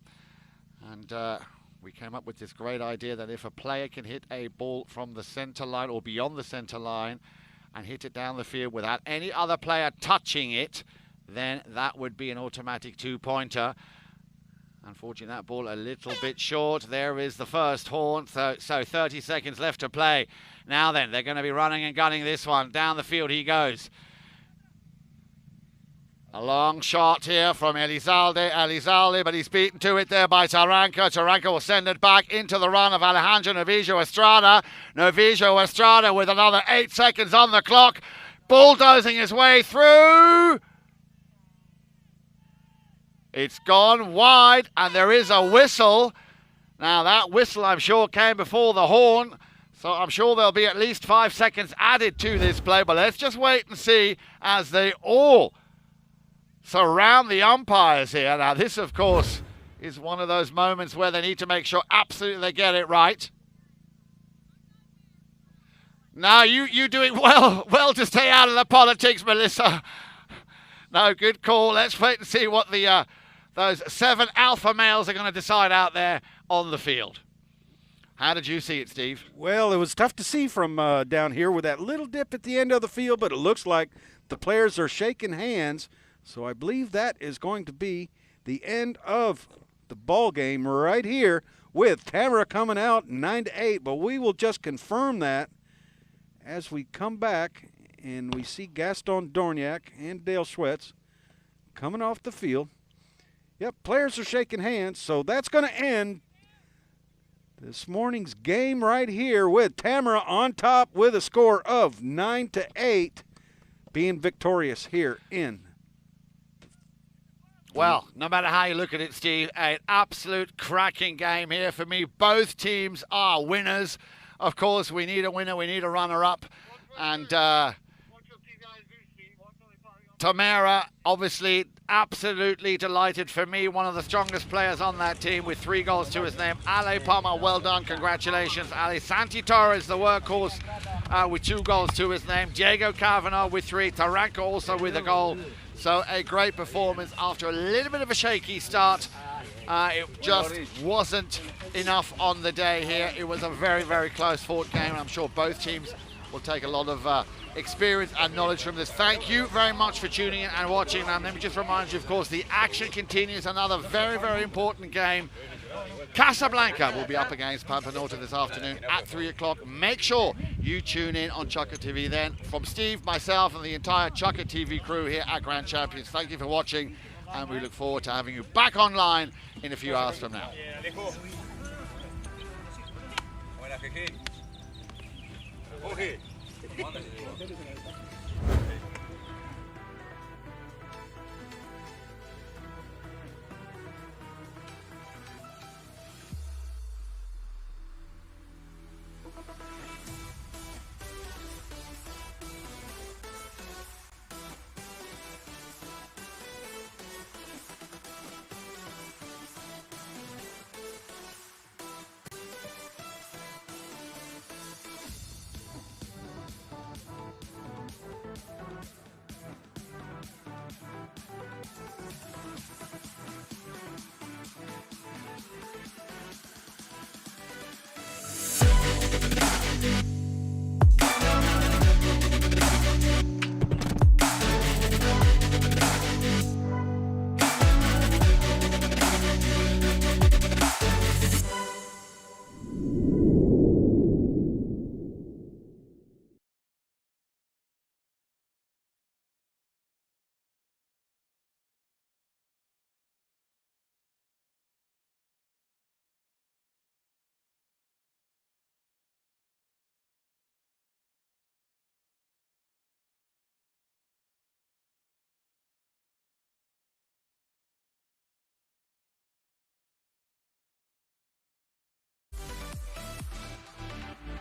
And we came up with this great idea that if a player can hit a ball from the center line or beyond the center line and hit it down the field without any other player touching it, then that would be an automatic 2-pointer. Unfortunately, that ball a little bit short. There is the first horn, so 30 seconds left to play. Now then, they're going to be running and gunning this one. Down the field he goes. A long shot here from Elizalde, but he's beaten to it there by Taranka. Taranka will send it back into the run of Alejandro Novillo Estrada. Novillo Estrada with another 8 seconds on the clock, bulldozing his way through. It's gone wide, and there is a whistle. Now, that whistle, I'm sure, came before the horn, so I'm sure there'll be at least 5 seconds added to this play, but let's just wait and see as they all surround the umpires here. Now, this, of course, is one of those moments where they need to make sure absolutely they get it right. Now, you doing well to stay out of the politics, Melissa. No, good call. Let's wait and see what the those 7 alpha males are going to decide out there on the field. How did you see it, Steve?
Well, it was tough to see from down here with that little dip at the end of the field, but it looks like the players are shaking hands. So I believe that is going to be the end of the ball game right here with Tamera coming out 9-8. But we will just confirm that as we come back and we see Gaston Dorniak and Dale Schwetz coming off the field. Yep, players are shaking hands. So that's going to end this morning's game right here with Tamera on top with a score of 9-8, being victorious here in.
Well, no matter how you look at it, Steve, an absolute cracking game here for me. Both teams are winners. Of course, we need a winner. We need a runner-up. And Tamera, obviously, absolutely delighted for me. One of the strongest players on that team with 3 goals to his name. Ale Palma, well done. Congratulations. Ale Santi Torres, the workhorse, with 2 goals to his name. Diego Cavanaugh with 3. Taranka also with a goal. So a great performance after a little bit of a shaky start. It just wasn't enough on the day here. It was a very, very close fought game. I'm sure both teams will take a lot of experience and knowledge from this. Thank you very much for tuning in and watching. And let me just remind you, of course, the action continues. Another very, very important game. Casablanca will be up against Pampa Norte this afternoon at 3 o'clock. Make sure you tune in on Chukka TV then. From Steve, myself, and the entire Chukka TV crew here at Grand Champions, thank you for watching, and we look forward to having you back online in a few hours from now.